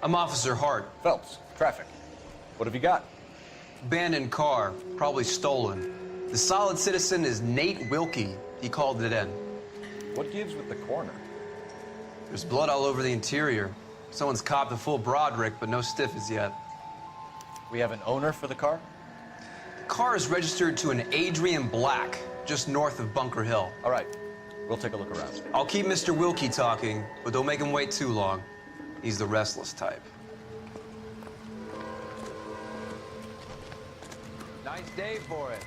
I'm Officer Hart. Phelps, traffic. What have you got? Abandoned car, probably stolen. The solid citizen is Nate Wilkie. He called it in. What gives with the corner? There's blood all over the interior. Someone's copped a full Broderick, but no stiff as yet. We have an owner for the car? The car is registered to an Adrian Black, just north of Bunker Hill. All right, we'll take a look around. I'll keep Mr. Wilkie talking, but don't make him wait too long. He's the restless type. Nice day for it.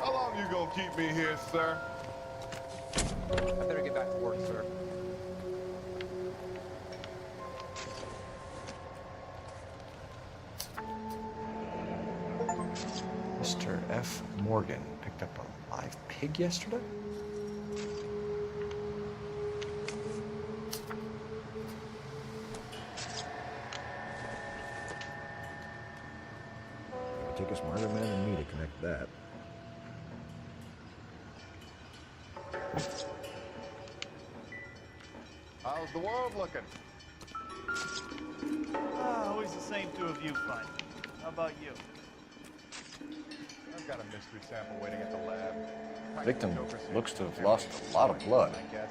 How long you gonna keep me here, sir? I better get back to work, sir. Mr. F. Morgan picked up a live pig yesterday? It would take a smarter man than me to connect that. How's the world looking? Always the same two of you fight. How about you? I've got a mystery sample waiting at the lab. Victim looks to have lost a lot of blood. I guess.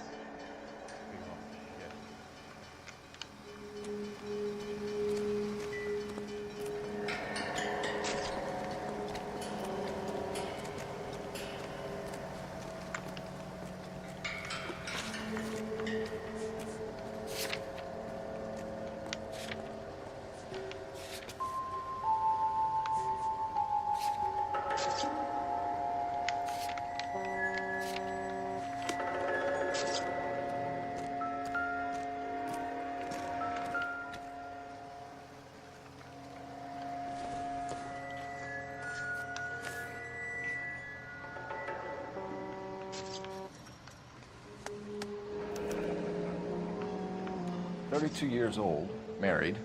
"32 years old, married.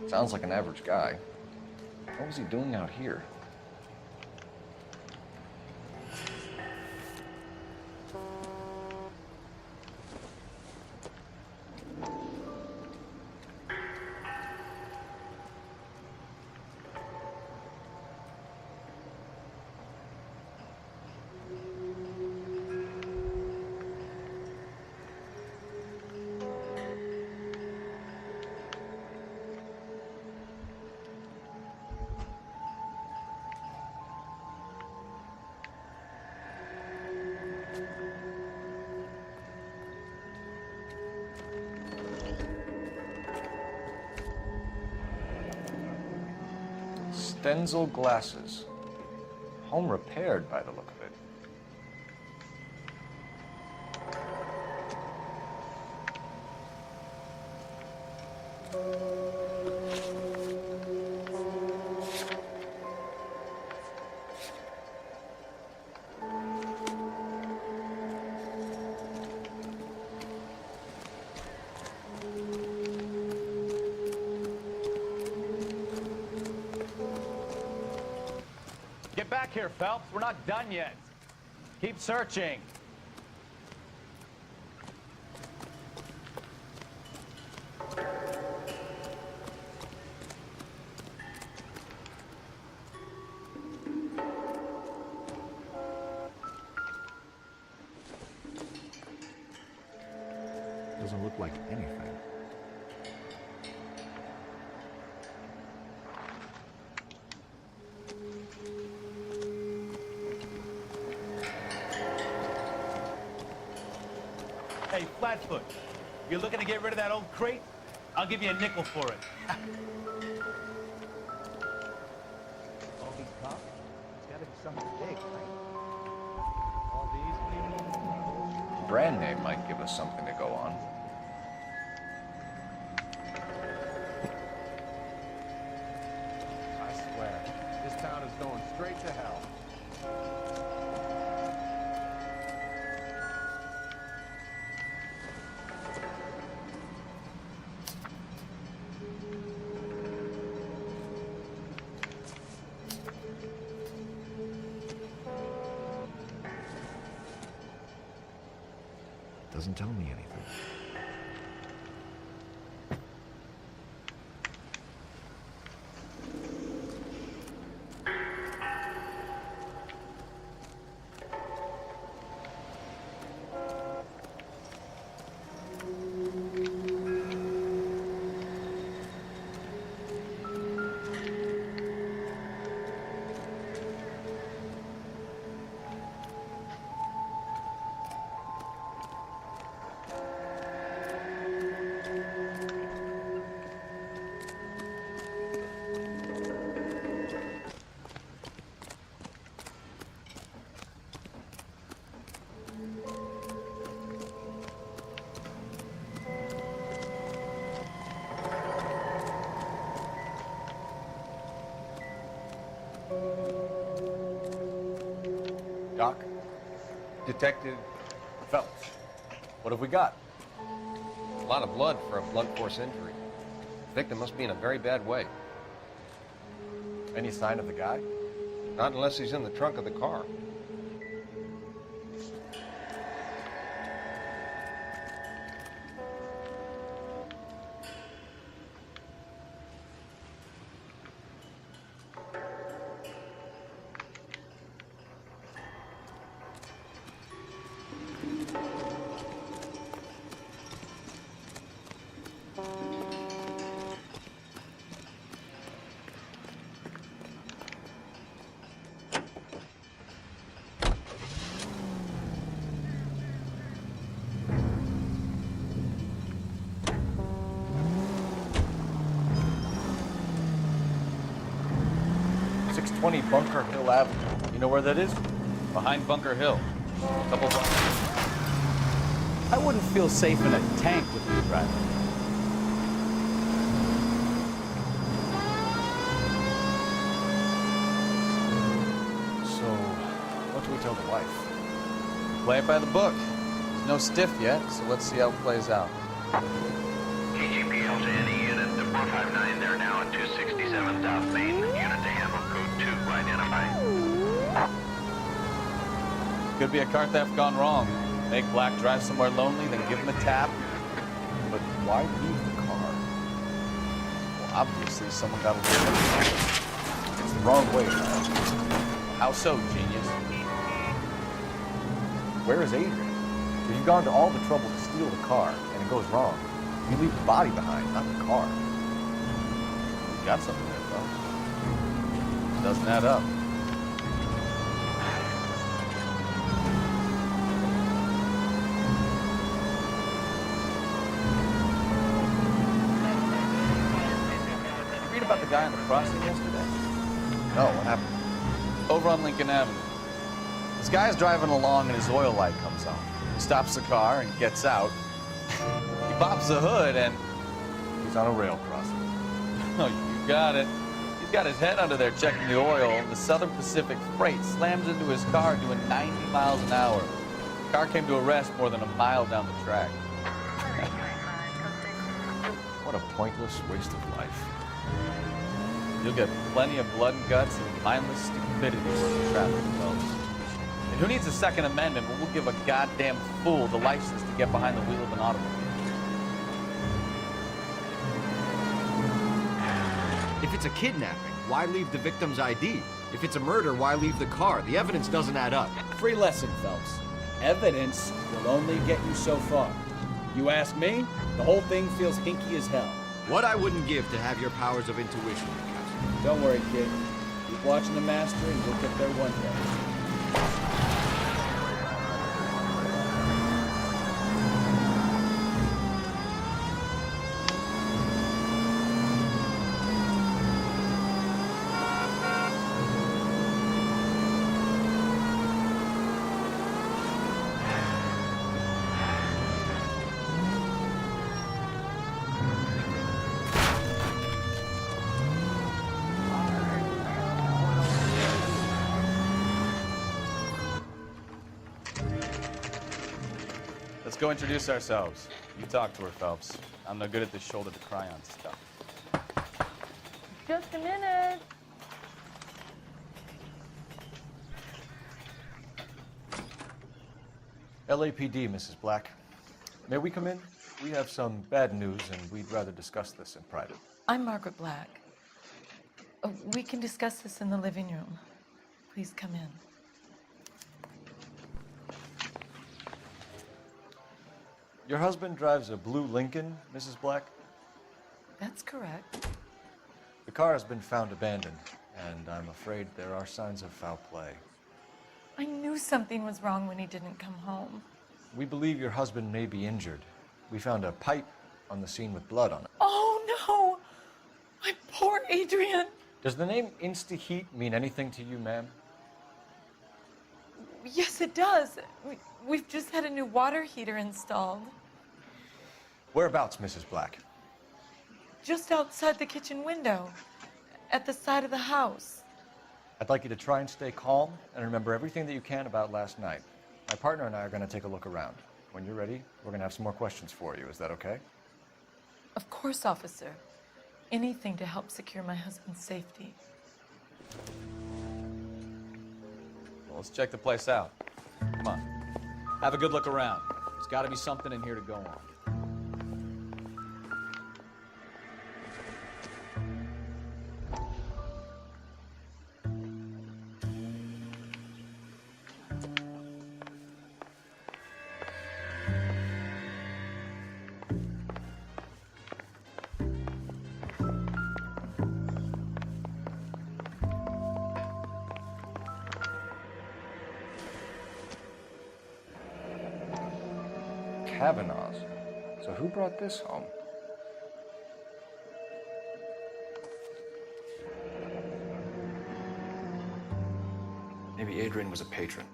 Sounds like an average guy. What was he doing out here?" Stenzel glasses. Home repaired by the look of it. Get back here, Phelps. We're not done yet. Keep searching. Doesn't look like anything. Hey, Flatfoot, you're looking to get rid of that old crate? I'll give you a nickel for it. All these cops? It's gotta be something big, right? All these Brand name might give us something to go on. I swear, this town is going straight to hell. Doesn't tell me anything. Doc, Detective Phelps, what have we got? A lot of blood for a blunt force injury. The victim must be in a very bad way. Any sign of the guy? Not unless he's in the trunk of the car. Bunker Hill Avenue. You know where that is? Behind Bunker Hill. A couple blocks. I wouldn't feel safe in a tank with you driving. So, what do we tell the wife? Play it by the book. There's no stiff yet, so let's see how it plays out. KGPL to any unit. The 459, they're now at 267 South Main. Unit to handle code 2 identified. Could be a car theft gone wrong. Make Black drive somewhere lonely, then give him a tap. But why leave the car? Well, obviously someone got a little. It's the wrong way. How so, genius? Where is Adrian? So you've gone to all the trouble to steal the car, and it goes wrong. You leave the body behind, not the car. You got something there, folks. Doesn't add up. Read about the guy on the crossing yesterday? No, what happened? Over on Lincoln Avenue. This guy's driving along and his oil light comes on. He stops the car and gets out. He pops the hood and... He's on a rail crossing. Oh, you got it. He's got his head under there checking the oil. The Southern Pacific Freight slams into his car doing 90 miles an hour. The car came to a rest more than a mile down the track. What a pointless waste of life. You'll get plenty of blood and guts and mindless stupidity working traffic, folks. And who needs a Second Amendment when we'll give a goddamn fool the license to get behind the wheel of an automobile? If it's a kidnapping, why leave the victim's ID? If it's a murder, why leave the car? The evidence doesn't add up. Free lesson, Phelps. Evidence will only get you so far. You ask me, the whole thing feels hinky as hell. What I wouldn't give to have your powers of intuition, Captain. Don't worry, kid. Keep watching the master and you'll get there one day. Let's go introduce ourselves. You talk to her, Phelps. I'm no good at this shoulder to cry on stuff. Just a minute. LAPD, Mrs. Black. May we come in? We have some bad news, and we'd rather discuss this in private. I'm Margaret Black. We can discuss this in the living room. Please come in. Your husband drives a blue Lincoln, Mrs. Black? That's correct. The car has been found abandoned, and I'm afraid there are signs of foul play. I knew something was wrong when he didn't come home. We believe your husband may be injured. We found a pipe on the scene with blood on it. Oh, no! My poor Adrian! Does the name Insta-Heat mean anything to you, ma'am? Yes, it does. We've just had a new water heater installed. Whereabouts, Mrs. Black? Just outside the kitchen window, at the side of the house. I'd like you to try and stay calm and remember everything that you can about last night. My partner and I are going to take a look around. When you're ready, we're going to have some more questions for you. Is that okay? Of course, officer. Anything to help secure my husband's safety. Well, let's check the place out. Come on. Have a good look around. There's got to be something in here to go on. Kavanaugh's. So who brought this home? Maybe Adrian was a patron.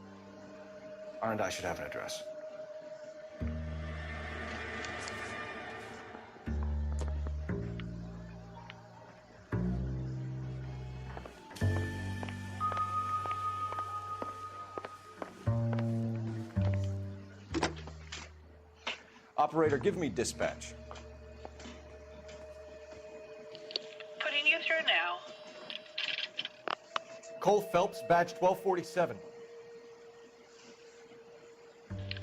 And I should have an address. Operator, give me dispatch. Putting you through now. Cole Phelps, badge 1247.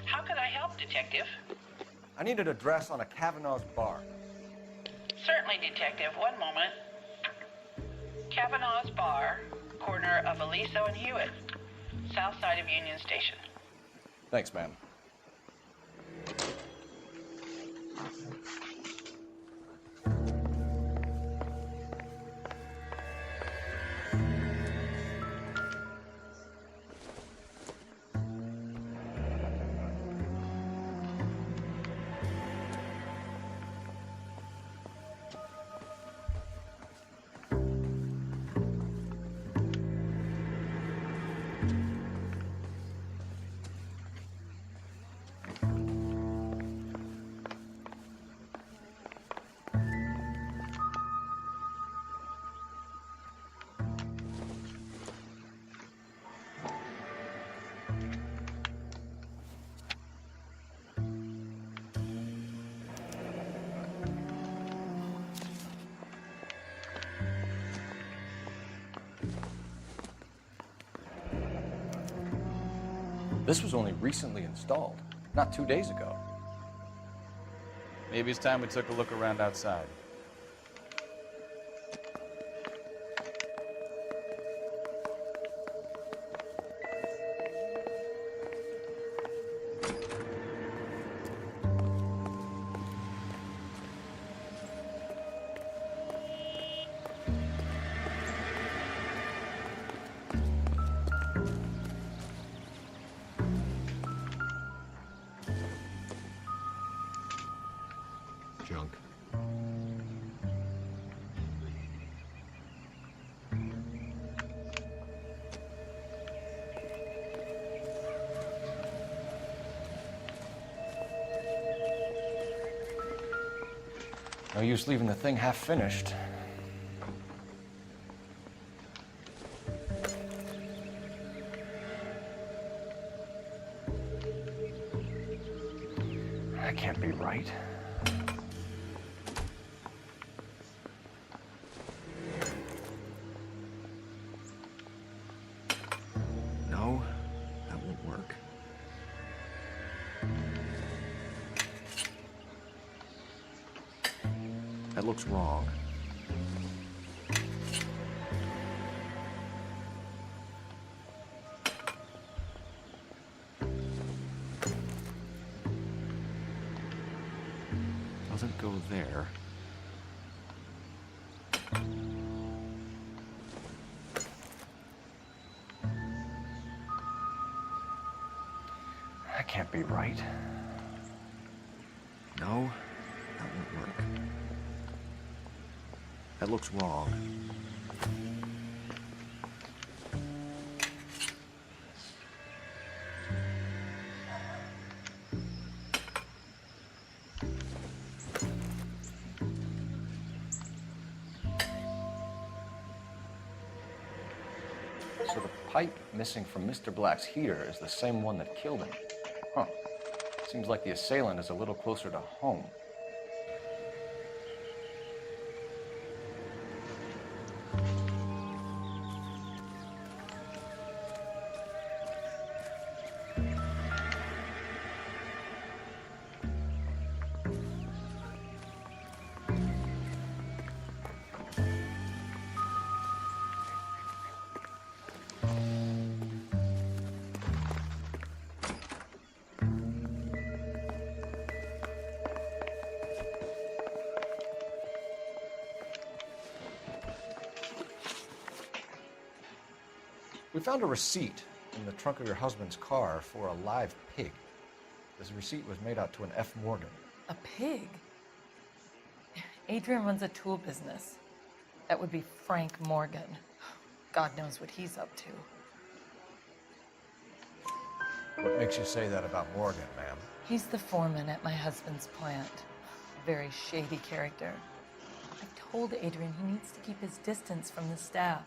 How can I help, Detective? I need an address on a Kavanaugh's bar. Certainly, Detective. One moment. Kavanaugh's Bar, corner of Aliso and Hewitt, south side of Union Station. Thanks, ma'am. This was only recently installed, not 2 days ago. Maybe it's time we took a look around outside. Junk. No use leaving the thing half finished. That can't be right. No, that won't work. That looks wrong. Doesn't go there. That can't be right. No, that won't work. That looks wrong. So the pipe missing from Mr. Black's heater is the same one that killed him. Huh. Seems like the assailant is a little closer to home. We found a receipt in the trunk of your husband's car for a live pig. This receipt was made out to an F. Morgan. A pig? Adrian runs a tool business. That would be Frank Morgan. God knows what he's up to. What makes you say that about Morgan, ma'am? He's the foreman at my husband's plant. A very shady character. I told Adrian he needs to keep his distance from the staff.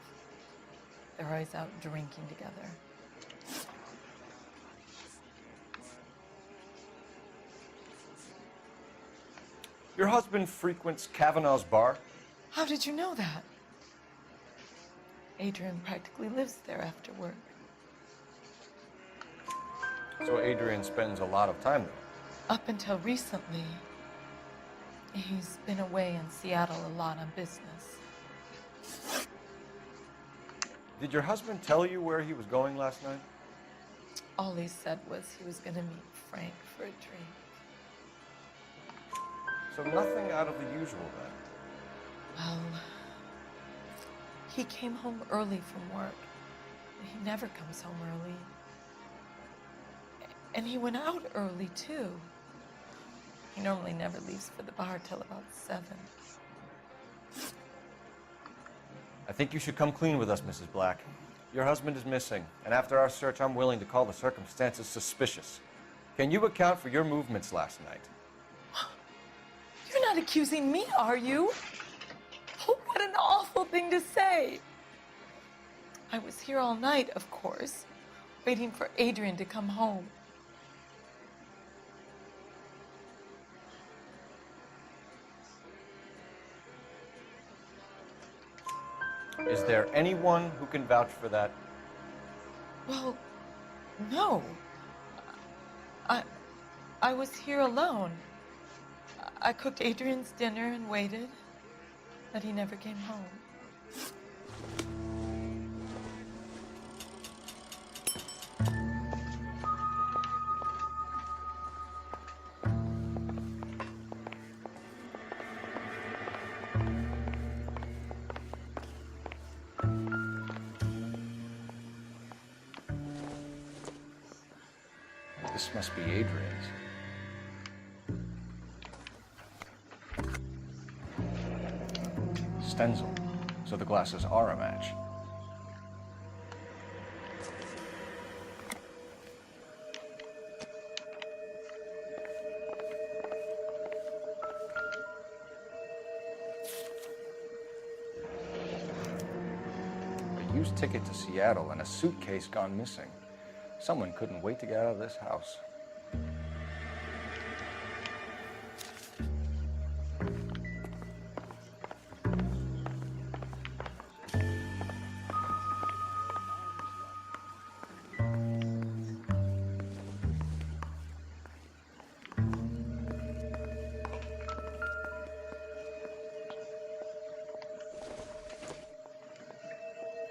They're always out drinking together. Your husband frequents Kavanaugh's bar? How did you know that? Adrian practically lives there after work. So Adrian spends a lot of time there? Up until recently, he's been away in Seattle a lot on business. Did your husband tell you where he was going last night? All he said was he was going to meet Frank for a drink. So nothing out of the usual then? Well, he came home early from work. He never comes home early. And he went out early, too. He normally never leaves for the bar till about 7. I think you should come clean with us, Mrs. Black. Your husband is missing, and after our search, I'm willing to call the circumstances suspicious. Can you account for your movements last night? You're not accusing me, are you? Oh, what an awful thing to say. I was here all night, of course, waiting for Adrian to come home. Is there anyone who can vouch for that? Well, no. I was here alone. I cooked Adrian's dinner and waited, but he never came home. This must be Adrian's. Stenzel. So the glasses are a match. A used ticket to Seattle and a suitcase gone missing. Someone couldn't wait to get out of this house.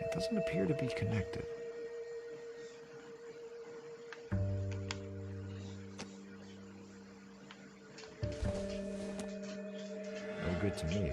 It doesn't appear to be connected. No good to me.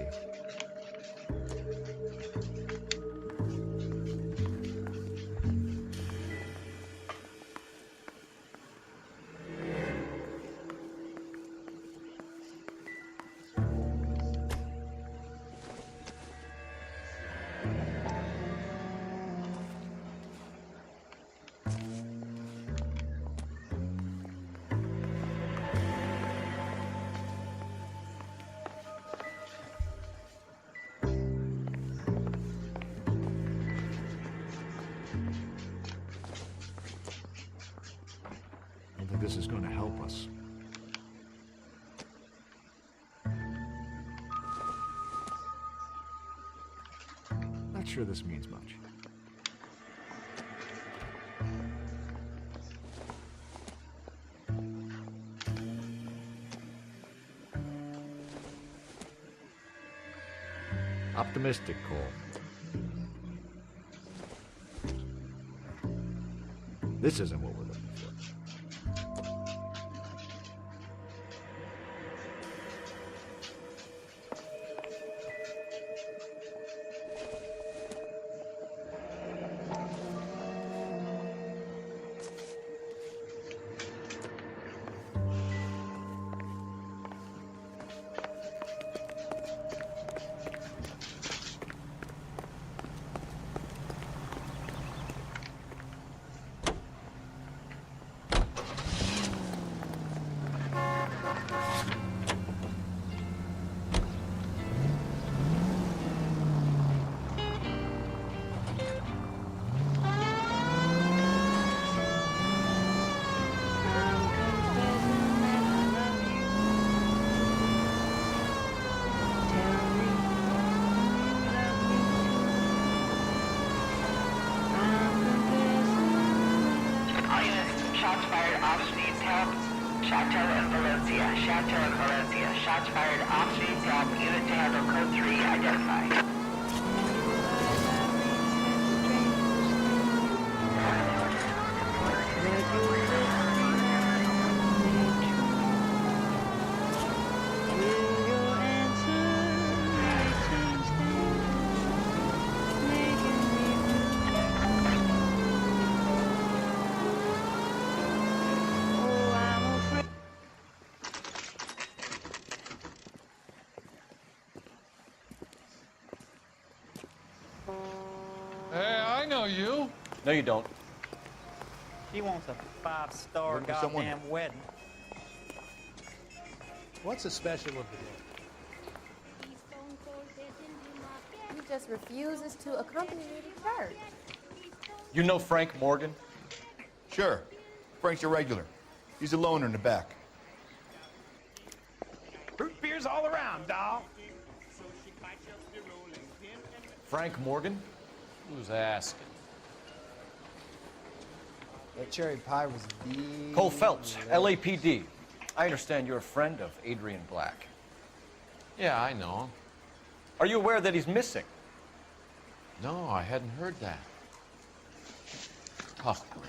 like this is going to help us. Not sure this means much. Optimistic, Cole. This isn't what we're looking for. Shots fired off street. Help. Unit to handle code 3 identified. Hey, I know you. No, you don't. He wants a 5-star Looking for someone? goddamn wedding. What's the special of the day? He just refuses to accompany me to church. You know Frank Morgan? Sure. Frank's a regular. He's a loner in the back. Root beers all around, doll. Frank Morgan? Who's asking? That cherry pie was the... Cole Phelps, LAPD. I understand you're a friend of Adrian Black. Yeah, I know him. Are you aware that he's missing? No, I hadn't heard that. Oh, great.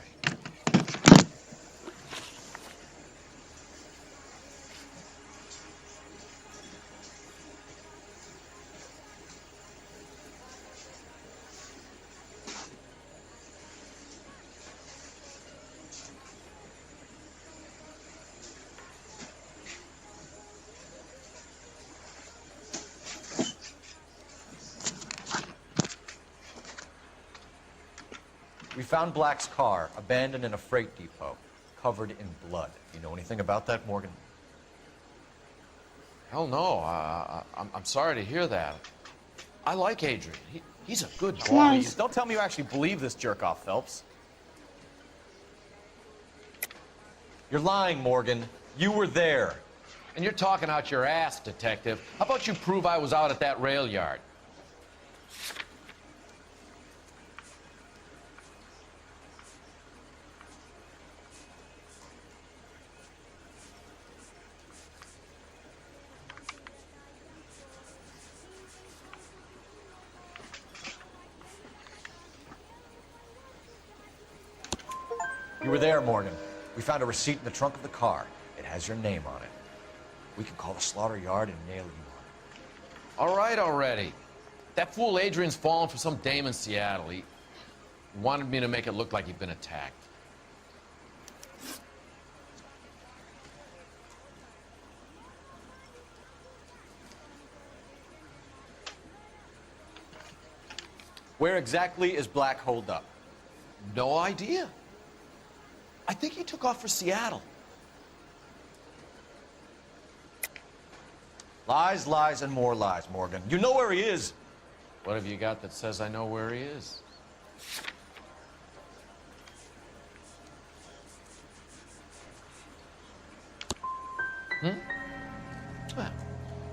We found Black's car abandoned in a freight depot, covered in blood. You know anything about that, Morgan? Hell no. I'm sorry to hear that. I like Adrian. He's a good boy. Nice. Don't tell me you actually believe this jerk-off, Phelps. You're lying, Morgan. You were there. And you're talking out your ass, detective. How about you prove I was out at that rail yard? You were there, Morgan. We found a receipt in the trunk of the car. It has your name on it. We can call the slaughter yard and nail you on it. All right already. That fool Adrian's fallen for some dame in Seattle. He wanted me to make it look like he'd been attacked. Where exactly is Black holed up? No idea. I think he took off for Seattle. Lies, lies, and more lies, Morgan. You know where he is. What have you got that says I know where he is? Well,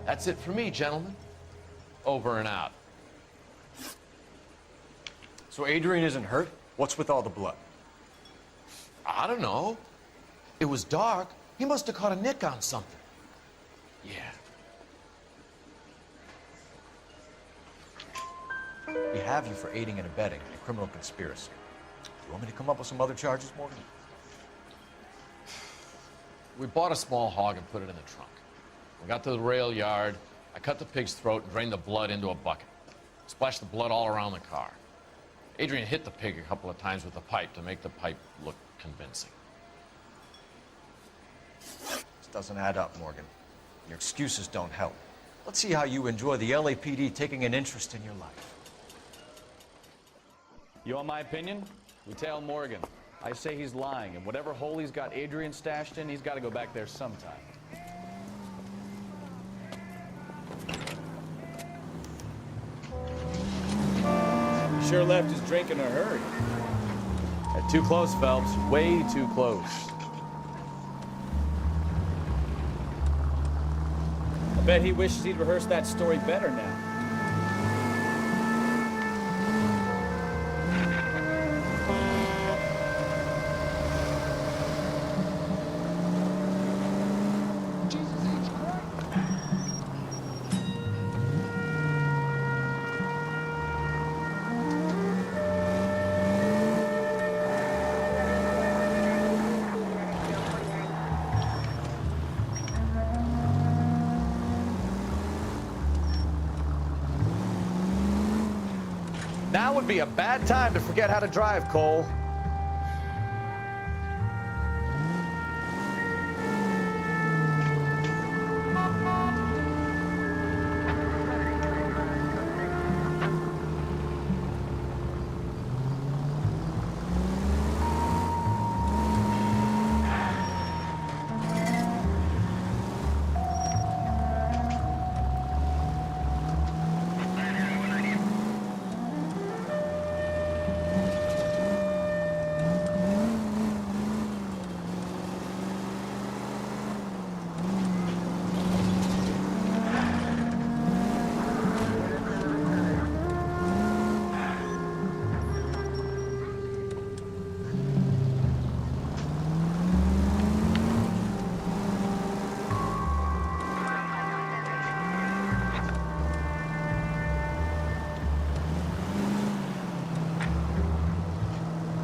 that's it for me, gentlemen. Over and out. So Adrian isn't hurt? What's with all the blood? I don't know. It was dark. He must have caught a nick on something. Yeah. We have you for aiding and abetting a criminal conspiracy. You want me to come up with some other charges, Morgan? We bought a small hog and put it in the trunk. We got to the rail yard. I cut the pig's throat and drained the blood into a bucket. Splashed the blood all around the car. Adrian hit the pig a couple of times with the pipe to make the pipe look convincing. This doesn't add up, Morgan. Your excuses don't help. Let's see how you enjoy the LAPD taking an interest in your life. You want my opinion? We tail Morgan. I say he's lying, and whatever hole he's got Adrian stashed in, he's got to go back there sometime. He sure left his drink in a hurry. Too close, Phelps. Way too close. I bet he wishes he'd rehearsed that story better now. Now would be a bad time to forget how to drive, Cole.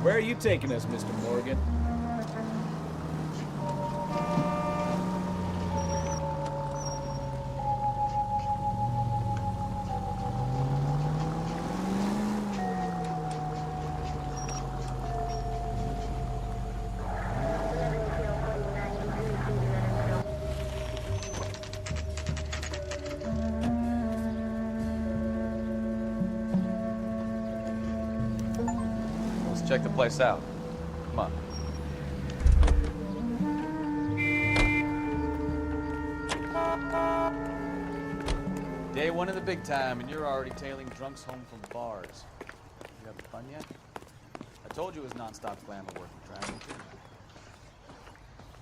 Where are you taking us, Mr. Morgan? Let's check the place out. Come on. Day one of the big time, and you're already tailing drunks home from bars. You having fun yet? I told you it was non-stop glamour work you're trying to do.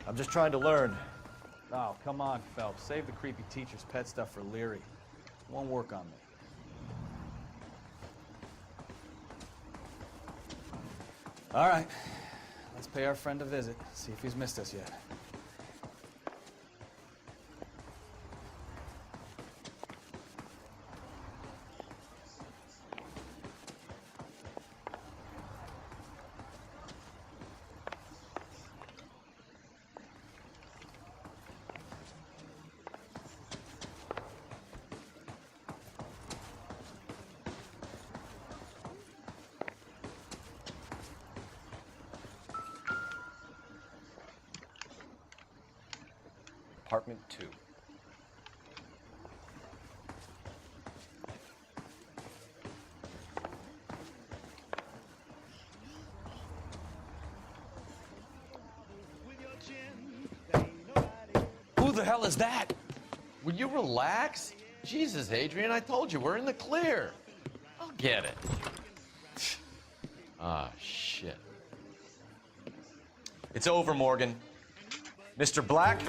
I'm just trying to learn. Oh, come on, Phelps. Save the creepy teacher's pet stuff for Leary. It won't work on me. All right. Let's pay our friend a visit. See if he's missed us yet. Apartment 2. Who the hell is that? Will you relax? Jesus, Adrian, I told you, we're in the clear. I'll get it. Ah, shit. It's over, Morgan. Mr. Black?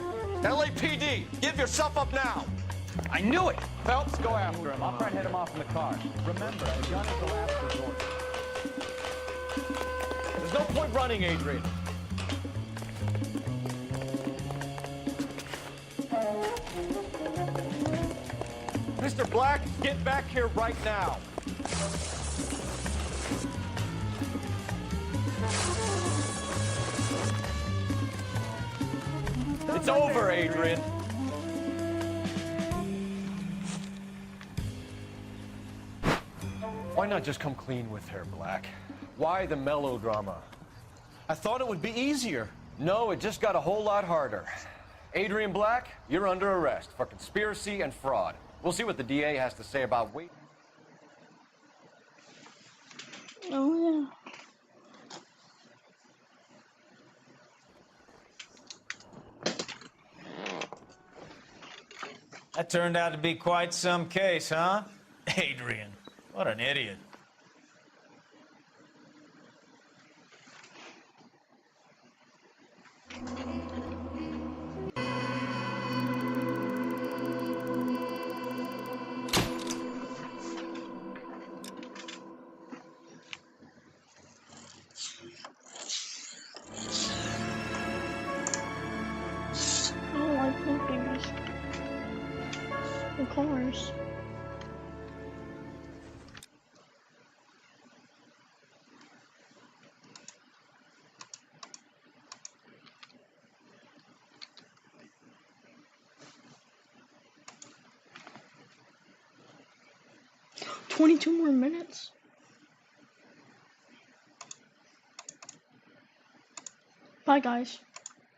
LAPD, give yourself up now! I knew it! Phelps, go after him. I'll try and head him off in the car. Remember, a gun is the last resort. There's no point running, Adrian. Mr. Black, Get back here right now. It's over, Adrian. why not just come clean with her, Black? Why the melodrama? I thought it would be easier. No, it just got a whole lot harder. Adrian Black, you're under arrest for conspiracy and fraud. We'll see what the DA has to say about wait. Oh, yeah. That turned out to be quite some case, huh? Adrian, what an idiot. I don't like looking at the cars. $22 more minutes. Bye, guys.